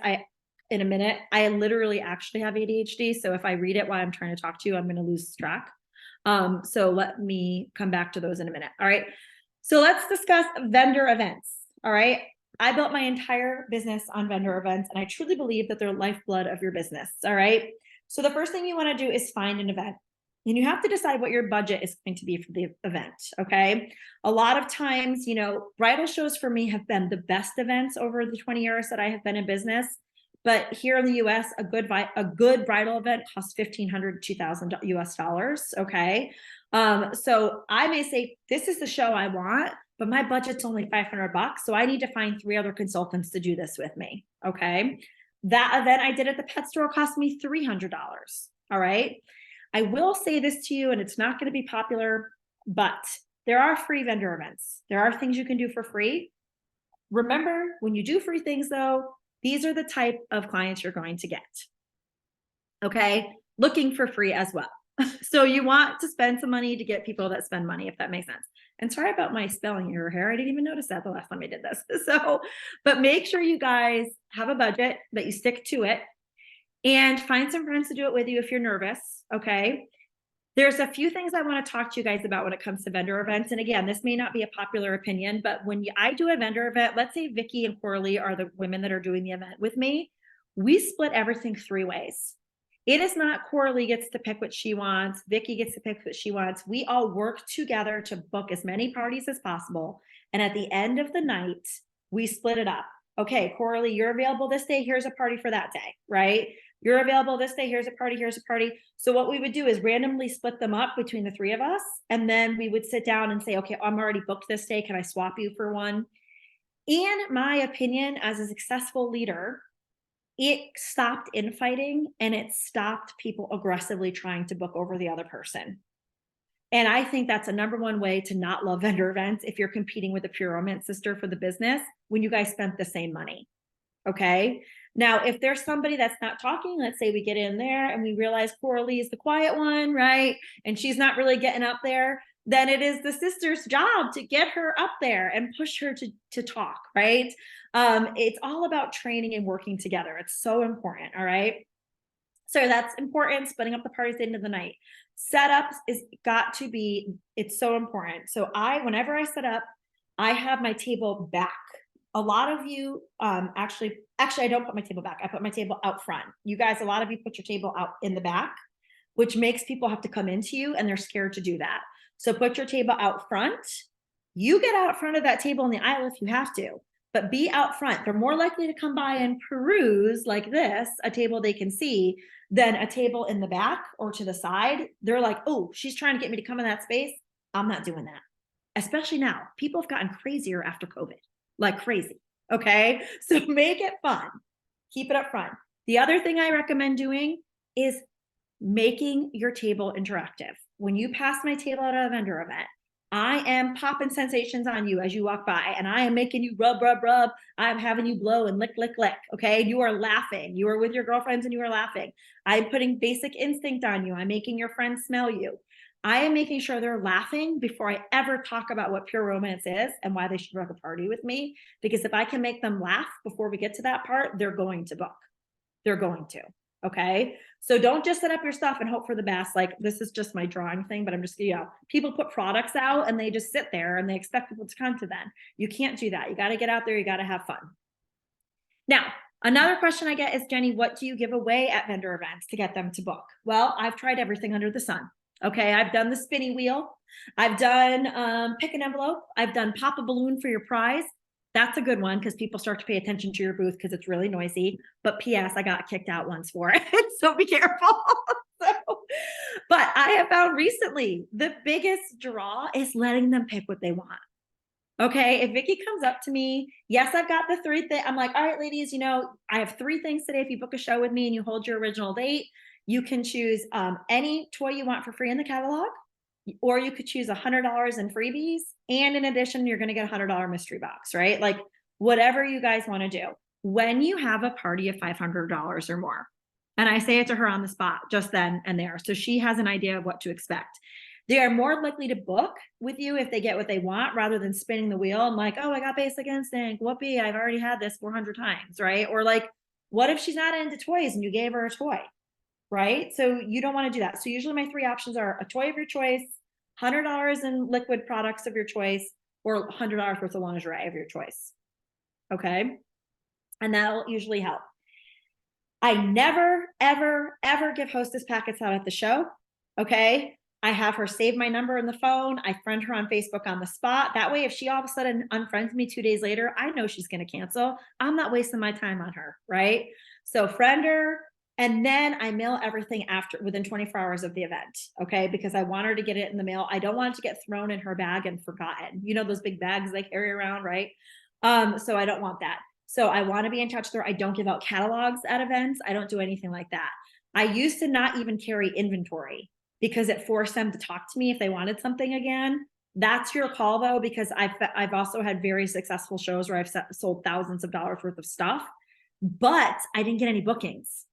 In a minute, I literally actually have ADHD. So if I read it while I'm trying to talk to you, I'm going to lose track. So let me come back to those in a minute. All right. So let's discuss vendor events. All right. I built my entire business on vendor events, and I truly believe that they're lifeblood of your business. All right. So the first thing you want to do is find an event. And you have to decide what your budget is going to be for the event. Okay. A lot of times, bridal shows for me have been the best events over the 20 years that I have been in business. But here in the US, a good bridal event costs $1,500 to $2,000 US dollars. Okay. So I may say, this is the show I want, but my budget's only $500. So I need to find 3 other consultants to do this with me. Okay. That event I did at the pet store cost me $300. All right. I will say this to you, and it's not going to be popular, but there are free vendor events. There are things you can do for free. Remember, when you do free things though, these are the type of clients you're going to get. Okay. Looking for free as well. So you want to spend some money to get people that spend money, if that makes sense. And sorry about my spelling error here. I didn't even notice that the last time I did this. So, but make sure you guys have a budget, that you stick to it, and find some friends to do it with you if you're nervous. Okay. There's a few things I want to talk to you guys about when it comes to vendor events. And again, this may not be a popular opinion, but when I do a vendor event, let's say Vicky and Coralie are the women that are doing the event with me. We split everything 3 ways. It is not Coralie gets to pick what she wants. Vicky gets to pick what she wants. We all work together to book as many parties as possible. And at the end of the night, we split it up. Okay, Coralie, you're available this day. Here's a party for that day, right? You're available this day. Here's a party. Here's a party. So what we would do is randomly split them up between the 3 of us. And then we would sit down and say, okay, I'm already booked this day. Can I swap you for one? In my opinion, as a successful leader, it stopped infighting and it stopped people aggressively trying to book over the other person. And I think that's a number 1 way to not love vendor events if you're competing with a pure romance sister for the business when you guys spent the same money. Okay. Now, if there's somebody that's not talking, let's say we get in there and we realize Coralie is the quiet one, right? And she's not really getting up there, then it is the sister's job to get her up there and push her to talk, right? It's all about training and working together. It's so important. All right. So that's important. Splitting up the parties at the end of the night. Setups is got to be, it's so important. So whenever I set up, I have my table back. A lot of you, actually, I don't put my table back. I put my table out front. You guys, a lot of you put your table out in the back, which makes people have to come into you and they're scared to do that. So put your table out front. You get out front of that table in the aisle if you have to, but be out front. They're more likely to come by and peruse like this, a table they can see, than a table in the back or to the side. They're like, oh, she's trying to get me to come in that space. I'm not doing that. Especially now. People have gotten crazier after COVID, like crazy. Okay. So make it fun. Keep it up front. The other thing I recommend doing is making your table interactive. When you pass my table at a vendor event, I am popping sensations on you as you walk by, and I am making you rub, rub, rub. I'm having you blow and lick, lick, lick. Okay. You are laughing. You are with your girlfriends and you are laughing. I'm putting basic instinct on you. I'm making your friends smell you. I am making sure they're laughing before I ever talk about what pure romance is and why they should book a party with me. Because if I can make them laugh before we get to that part, they're going to book. They're going to. Okay. So don't just set up your stuff and hope for the best. Like, this is just my drawing thing, but I'm just, people put products out and they just sit there and they expect people to come to them. You can't do that. You got to get out there. You got to have fun. Now, another question I get is, Jenny, what do you give away at vendor events to get them to book? Well, I've tried everything under the sun. Okay. I've done the spinny wheel. I've done pick an envelope. I've done pop a balloon for your prize. That's a good one because people start to pay attention to your booth because it's really noisy. But P.S. I got kicked out once for it. So be careful. But I have found recently the biggest draw is letting them pick what they want. Okay. If Vicky comes up to me, yes, I've got the 3 things. I'm like, all right, ladies, I have 3 things today. If you book a show with me and you hold your original date, you can choose any toy you want for free in the catalog. Or you could choose $100 in freebies. And in addition, you're going to get a $100 mystery box, right? Like whatever you guys want to do. When you have a party of $500 or more, and I say it to her on the spot just then and there, so she has an idea of what to expect. They are more likely to book with you if they get what they want rather than spinning the wheel and like, oh, I got basic instinct. Whoopee, I've already had this 400 times, right? Or like, what if she's not into toys and you gave her a toy? Right? So you don't want to do that. So usually my 3 options are a toy of your choice, $100 in liquid products of your choice, or $100 worth of lingerie of your choice. Okay. And that'll usually help. I never, ever, ever give hostess packets out at the show. Okay. I have her save my number in the phone. I friend her on Facebook on the spot. That way, if she all of a sudden unfriends me 2 days later, I know she's going to cancel. I'm not wasting my time on her. Right. So friend her. And then I mail everything within 24 hours of the event. Okay. Because I want her to get it in the mail. I don't want it to get thrown in her bag and forgotten. You know, those big bags they carry around, right? So I don't want that. So I want to be in touch with her. I don't give out catalogs at events. I don't do anything like that. I used to not even carry inventory because it forced them to talk to me if they wanted something again. That's your call though, because I've also had very successful shows where I've sold thousands of dollars worth of stuff, but I didn't get any bookings.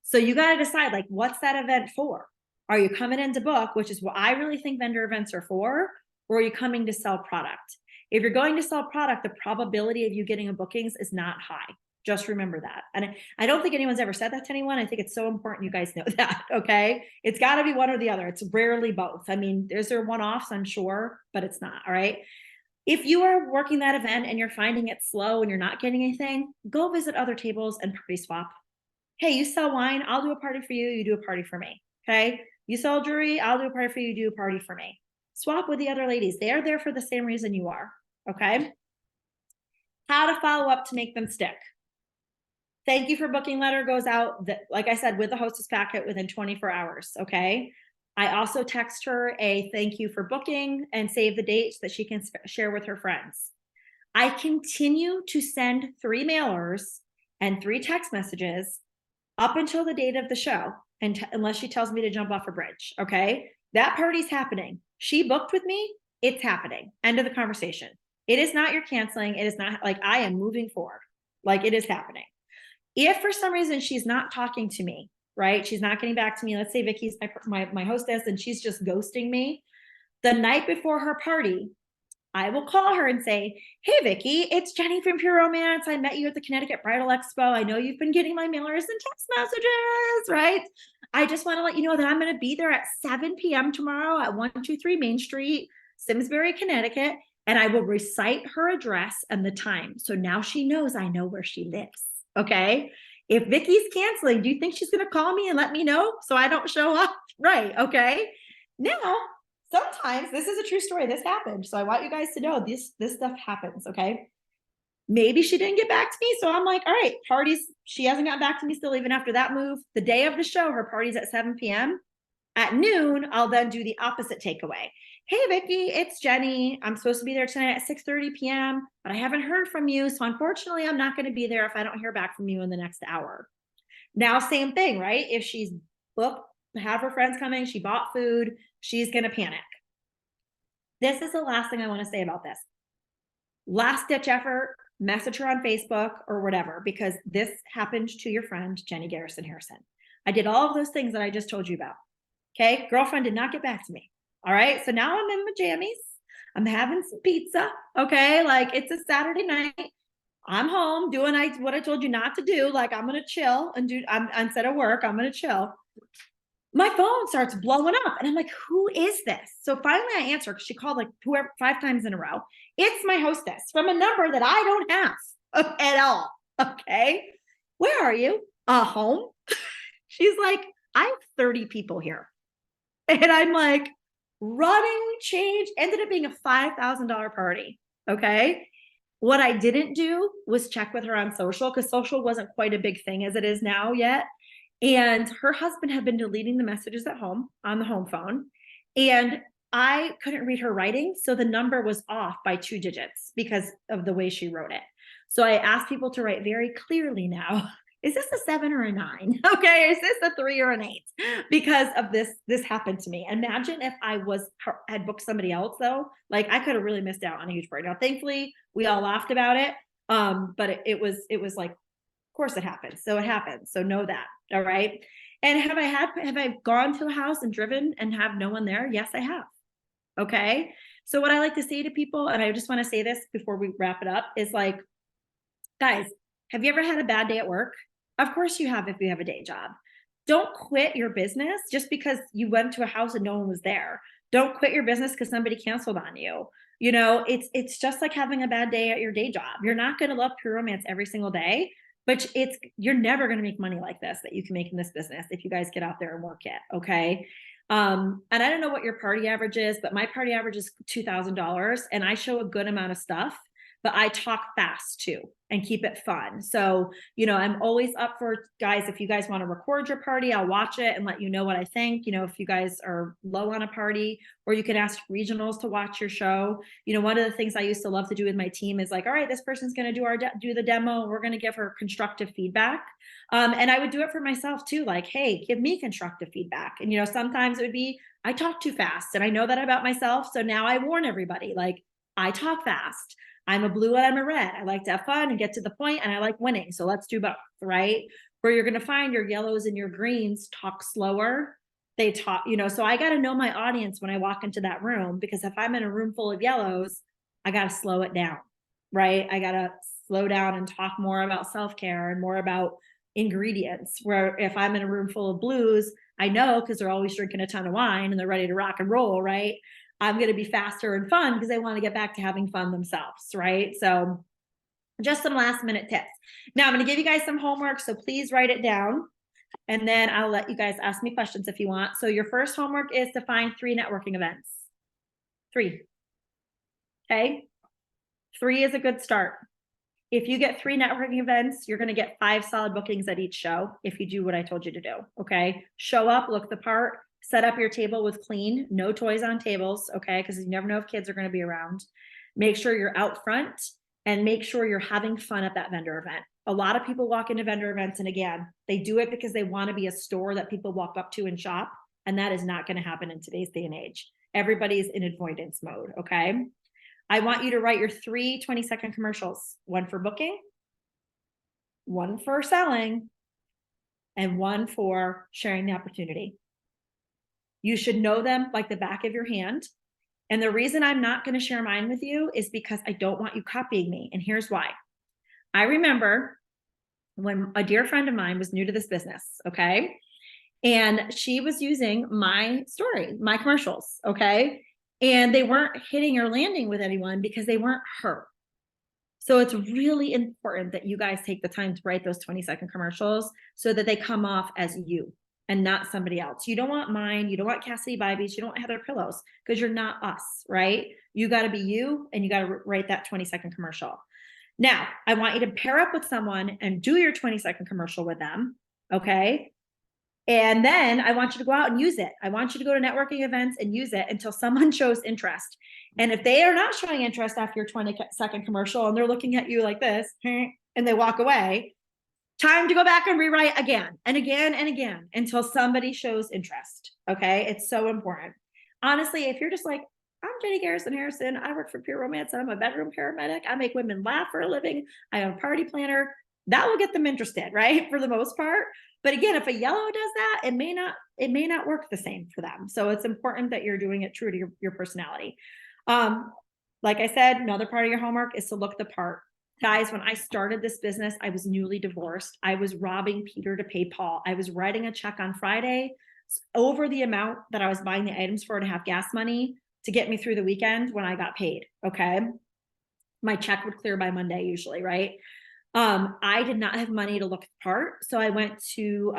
So you got to decide, like, what's that event for? Are you coming in to book, which is what I really think vendor events are for, or are you coming to sell product? If you're going to sell product, the probability of you getting a bookings is not high. Just remember that. And I don't think anyone's ever said that to anyone. I think it's so important you guys know that, okay? It's got to be one or the other. It's rarely both. I mean, there's one-offs, I'm sure, but it's not, all right? If you are working that event and you're finding it slow and you're not getting anything, go visit other tables and party swap. Hey, you sell wine, I'll do a party for you, you do a party for me, okay? You sell jewelry, I'll do a party for you, you do a party for me. Swap with the other ladies. They are there for the same reason you are, okay? How to follow up to make them stick. Thank you for booking letter goes out, like I said, with the hostess packet within 24 hours, okay? I also text her a thank you for booking and save the dates that she can share with her friends. I continue to send 3 mailers and 3 text messages up until the date of the show, and unless she tells me to jump off a bridge, okay? That party's happening. She booked with me, it's happening. End of the conversation. It is not you're canceling. It is not like I am moving forward. Like it is happening. If for some reason she's not talking to me, right? She's not getting back to me. Let's say Vicky's my hostess and she's just ghosting me. The night before her party, I will call her and say, hey, Vicky, it's Jenny from Pure Romance. I met you at the Connecticut Bridal Expo. I know you've been getting my mailers and text messages, right? I just want to let you know that I'm going to be there at 7 p.m. tomorrow at 123 Main Street, Simsbury, Connecticut, and I will recite her address and the time. So now she knows I know where she lives, okay? If Vicky's canceling, do you think she's going to call me and let me know so I don't show up? Right, okay? Now, sometimes this is a true story. This happened. So I want you guys to know this stuff happens. Okay. Maybe she didn't get back to me. So I'm like, all right, parties. She hasn't gotten back to me still, even after that move. The day of the show, her party's at 7 p.m. At noon, I'll then do the opposite takeaway. Hey, Vicky, it's Jenny. I'm supposed to be there tonight at 6:30 p.m., but I haven't heard from you. So unfortunately, I'm not going to be there if I don't hear back from you in the next hour. Now, same thing, right? If she's booked, have her friends coming, she bought food, she's going to panic. This is the last thing I want to say about this. Last ditch effort, message her on Facebook or whatever, because this happened to your friend, Jenny Garrison Harrison. I did all of those things that I just told you about. Okay. Girlfriend did not get back to me. All right. So now I'm in my jammies. I'm having some pizza. Okay. Like it's a Saturday night. I'm home doing what I told you not to do. Like I'm going to chill and instead of work, I'm going to chill. My phone starts blowing up and I'm like, who is this? So finally I answer because she called like 5 times in a row. It's my hostess from a number that I don't have at all. Okay. Where are you? Home. She's like, I have 30 people here. And I'm like, running change, ended up being a $5,000 party. Okay. What I didn't do was check with her on social because social wasn't quite a big thing as it is now yet. And her husband had been deleting the messages at home on the home phone. And I couldn't read her writing. So the number was off by 2 digits because of the way she wrote it. So I asked people to write very clearly now, is this a 7 or a 9? Okay. Is this a 3 or an 8? Because of this happened to me. Imagine if I had booked somebody else though, like I could have really missed out on a huge party. Now, thankfully we all laughed about it. But it was like, of course it happens. So it happens. So know that. All right. And have I gone to a house and driven and have no one there? Yes, I have. Okay. So what I like to say to people, and I just want to say this before we wrap it up, is like, guys, have you ever had a bad day at work? Of course you have if you have a day job. Don't quit your business just because you went to a house and no one was there. Don't quit your business because somebody canceled on you. You know, it's just like having a bad day at your day job. You're not going to love Pure Romance every single day, but you're never going to make money like this that you can make in this business if you guys get out there and work it. Okay. And I don't know what your party average is, but my party average is $2,000 and I show a good amount of stuff. but I talk fast too and keep it fun. So, I'm always up for, guys, if you guys want to record your party, I'll watch it and let you know what I think. If you guys are low on a party, or you can ask regionals to watch your show. One of the things I used to love to do with my team is like, all right, this person's going to do the demo. We're going to give her constructive feedback. And I would do it for myself too. Like, hey, give me constructive feedback. And, sometimes it would be, I talk too fast, and I know that about myself. So now I warn everybody, like, I talk fast. I'm a blue and I'm a red. I like to have fun and get to the point, and I like winning. So let's do both, right? Where you're going to find your yellows and your greens talk slower. They talk, so I got to know my audience when I walk into that room, because if I'm in a room full of yellows, I got to slow it down, right? I got to slow down and talk more about self-care and more about ingredients. Where if I'm in a room full of blues, I know, because they're always drinking a ton of wine and they're ready to rock and roll, right? I'm going to be faster and fun because they want to get back to having fun themselves, right? So just some last minute tips. Now I'm going to give you guys some homework, so please write it down, and then I'll let you guys ask me questions if you want. So your first homework is to find 3 networking events. 3. Okay. 3 is a good start. If you get 3 networking events, you're going to get 5 solid bookings at each show if you do what I told you to do. Okay. Show up, look the part, set up your table with clean, no toys on tables. Okay. Because you never know if kids are going to be around. Make sure you're out front, and make sure you're having fun at that vendor event. A lot of people walk into vendor events, and again, they do it because they want to be a store that people walk up to and shop. And that is not going to happen in today's day and age. Everybody's in avoidance mode. Okay. I want you to write your 3 20-second commercials, 1 for booking, 1 for selling, and 1 for sharing the opportunity. You should know them like the back of your hand. And the reason I'm not going to share mine with you is because I don't want you copying me. And here's why. I remember when a dear friend of mine was new to this business, okay? And she was using my story, my commercials, okay? And they weren't hitting or landing with anyone because they weren't her. So it's really important that you guys take the time to write those 20-second commercials so that they come off as you and not somebody else. You don't want mine. You don't want Cassidy Bybie's. You don't want Heather Pillows, because you're not us, right? You got to be you, and you got to write that 20-second commercial. Now, I want you to pair up with someone and do your 20-second commercial with them, okay? And then I want you to go out and use it. I want you to go to networking events and use it until someone shows interest. And if they are not showing interest after your 20-second commercial and they're looking at you like this, and they walk away, time to go back and rewrite again and again and again until somebody shows interest. Okay. It's so important. Honestly, if you're just like, I'm Jenny Garrison Harrison, I work for Pure Romance, and I'm a bedroom paramedic, I make women laugh for a living, I am a party planner, that will get them interested, right? For the most part. But again, if a yellow does that, it may not work the same for them. So it's important that you're doing it true to your personality. Like I said, another part of your homework is to look the part. Guys, when I started this business, I was newly divorced. I was robbing Peter to pay Paul. I was writing a check on Friday over the amount that I was buying the items for to have gas money to get me through the weekend when I got paid. Okay. My check would clear by Monday usually, right? I did not have money to look the part. So I went to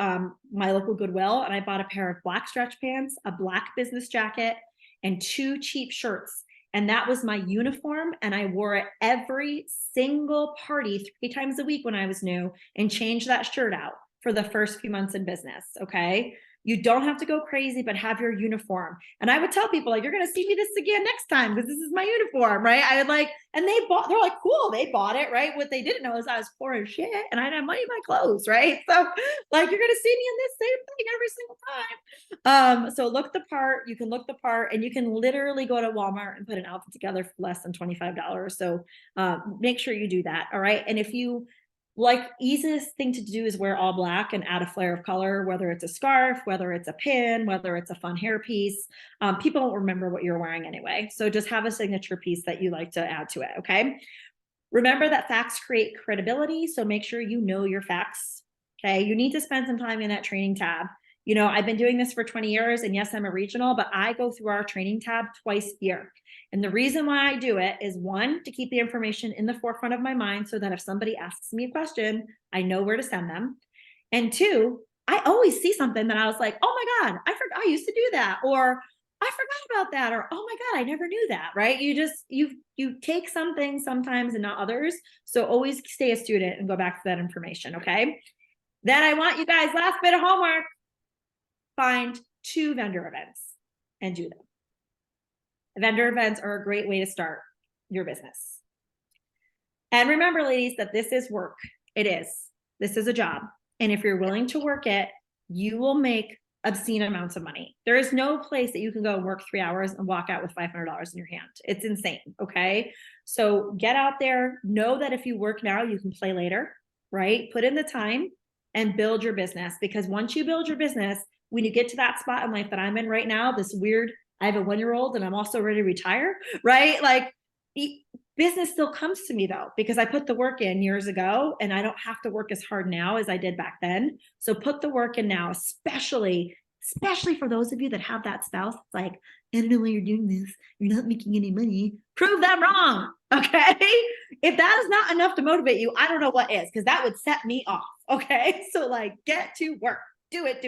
my local Goodwill and I bought a pair of black stretch pants, a black business jacket, and 2 cheap shirts. And that was my uniform. And I wore it every single party 3 times a week when I was new, and changed that shirt out for the first few months in business. Okay. You don't have to go crazy, but have your uniform. And I would tell people, like, you're going to see me this again next time because this is my uniform, right? I would like, and they're like, cool, they bought it, right? What they didn't know is I was poor as shit and I didn't have money in my clothes, right? So like, you're going to see me in this same thing every single time. So look the part, you can look the part, and you can literally go to Walmart and put an outfit together for less than $25. So make sure you do that. All right. And if you, like, easiest thing to do is wear all black and add a flare of color, whether it's a scarf, whether it's a pin, whether it's a fun hairpiece. People don't remember what you're wearing anyway. So just have a signature piece that you like to add to it. Okay. Remember that facts create credibility. So make sure you know your facts. Okay. You need to spend some time in that training tab. You know, I've been doing this for 20 years, and yes, I'm a regional, but I go through our training tab twice a year. And the reason why I do it is, 1, to keep the information in the forefront of my mind so that if somebody asks me a question, I know where to send them. And 2, I always see something that I was like, oh my God, I forgot I used to do that. Or I forgot about that, or oh my God, I never knew that, right? You take some things sometimes and not others. So always stay a student and go back to that information. Okay. Then I want you guys, last bit of homework, find 2 vendor events and do them. Vendor events are a great way to start your business. And remember, ladies, that this is work. It is. This is a job. And if you're willing to work it, you will make obscene amounts of money. There is no place that you can go and work 3 hours and walk out with $500 in your hand. It's insane. Okay. So get out there. Know that if you work now, you can play later, right? Put in the time and build your business, because once you build your business, when you get to that spot in life that I'm in right now, this weird, I have a 1-year-old and I'm also ready to retire, right? Like business still comes to me though, because I put the work in years ago and I don't have to work as hard now as I did back then. So put the work in now, especially for those of you that have that spouse. It's like, I don't know why you're doing this. You're not making any money. Prove them wrong. Okay. If that is not enough to motivate you, I don't know what is, because that would set me off. Okay. So like get to work. Do it.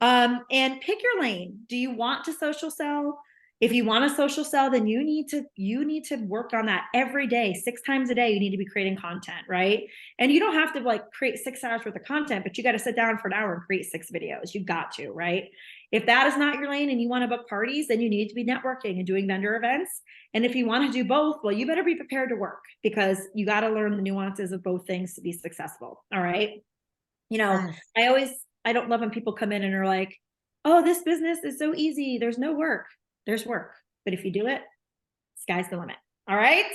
And pick your lane. Do you want to social sell? If you want a social sell, then you need to work on that every day, 6 times a day. You need to be creating content, right? And you don't have to like create 6 hours worth of content, but you got to sit down for an hour and create 6 videos. You got to, right? If that is not your lane and you want to book parties, then you need to be networking and doing vendor events. And if you want to do both, well, you better be prepared to work, because you got to learn the nuances of both things to be successful. All right. You know, I don't love when people come in and are like, oh, this business is so easy. There's no work. There's work. But if you do it, sky's the limit. All right.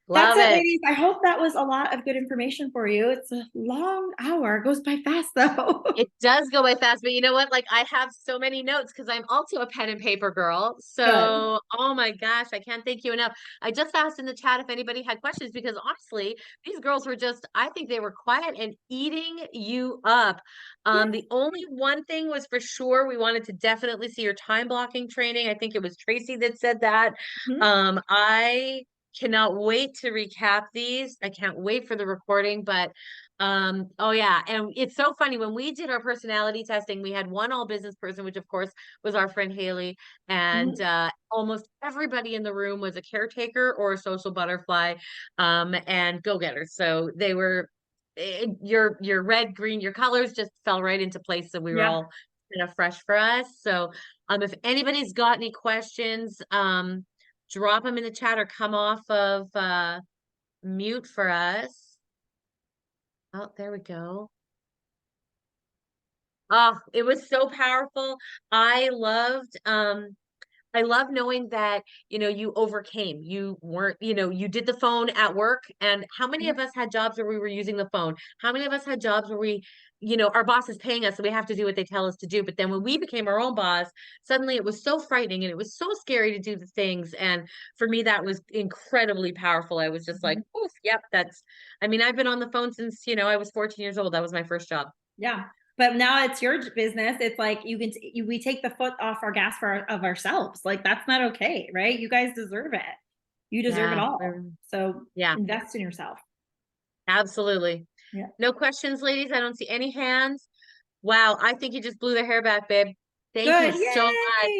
Love That's it, it. ladies. I hope that was a lot of good information for you. It's a long hour. It goes by fast though. It does go by fast, but you know what? Like I have so many notes because I'm also a pen and paper girl. Good. So, oh my gosh, I can't thank you enough. I just asked in the chat if anybody had questions, because honestly, these girls were just, I think they were quiet and eating you up. The only one thing was for sure, we wanted to definitely see your time blocking training. I think it was Tracy that said that. I cannot wait to recap these. I can't wait for the recording, but oh yeah, and it's so funny, when we did our personality testing, we had one all business person, which of course was our friend Haley, and almost everybody in the room was a caretaker or a social butterfly, and go-getter. So they were your red, green, your colors just fell right into place, so we were all kind of fresh for us. So if anybody's got any questions, drop them in the chat or come off of mute for us. Oh, there we go. Oh, it was so powerful. I loved knowing that, you know, you overcame. You weren't, you know, you did the phone at work. And how many of us had jobs where we were using the phone? How many of us had jobs where we, you know, our boss is paying us, so we have to do what they tell us to do. But then when we became our own boss, suddenly it was so frightening and it was so scary to do the things. And for me, that was incredibly powerful. I was just like, oof, yep, I mean, I've been on the phone since, you know, I was 14 years old. That was my first job. Yeah. But now it's your business. It's like we take the foot off our gas of ourselves. Like that's not okay, right? You guys deserve it. You deserve it all. So yeah, invest in yourself. Absolutely. Yeah. No questions, ladies. I don't see any hands. Wow, I think you just blew their hair back, babe. Thank you so much.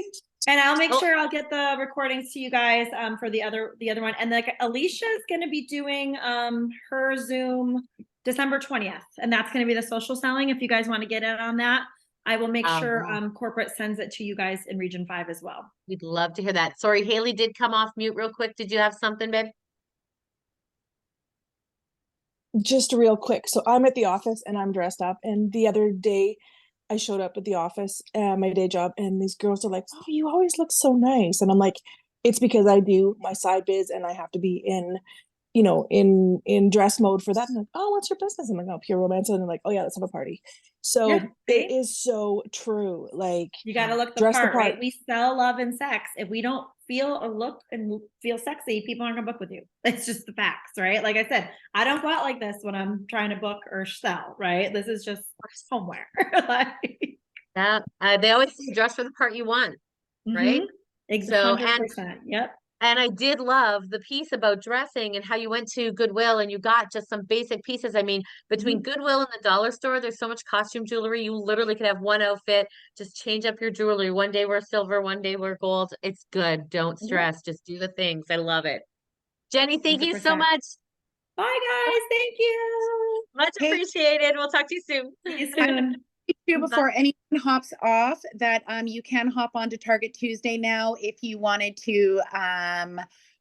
And I'll make sure I'll get the recordings to you guys for the other one. And like Alicia is going to be doing her Zoom December 20th, and that's going to be the social selling. If you guys want to get in on that, I will make sure corporate sends it to you guys in Region 5 as well. We'd love to hear that. Sorry, Haley did come off mute real quick. Did you have something, babe? Just real quick. So I'm at the office and I'm dressed up. And the other day I showed up at the office, my day job, and these girls are like, oh, you always look so nice. And I'm like, it's because I do my side biz and I have to be in, you know, in dress mode for that. And I'm like, oh, what's your business? I'm like, oh, Pure Romance. And they're like, oh yeah, let's have a party. So it is so true. Like you got to look the part, right? We sell love and sex. If we don't feel or look and feel sexy, people aren't gonna book with you. It's just the facts, right? Like I said, I don't go out like this when I'm trying to book or sell, right? This is just somewhere. Like they always say dress for the part you want, right? Exactly. 100%. Yep. And I did love the piece about dressing and how you went to Goodwill and you got just some basic pieces. I mean, between Goodwill and the dollar store, there's so much costume jewelry. You literally could have one outfit, just change up your jewelry. One day wear silver, one day wear gold. It's good. Don't Yeah. stress. Just do the things. I love it. Jenny, thank you so 100%. much. Bye, guys. Thank you. Much Hey. appreciated. We'll talk to you soon. See you soon. Too, before anyone hops off, that you can hop onto Target Tuesday now if you wanted to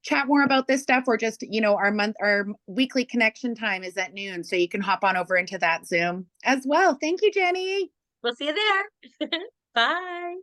chat more about this stuff, or just, you know, our weekly connection time is at noon, so you can hop on over into that Zoom as well. Thank you, Jenny. We'll see you there. Bye.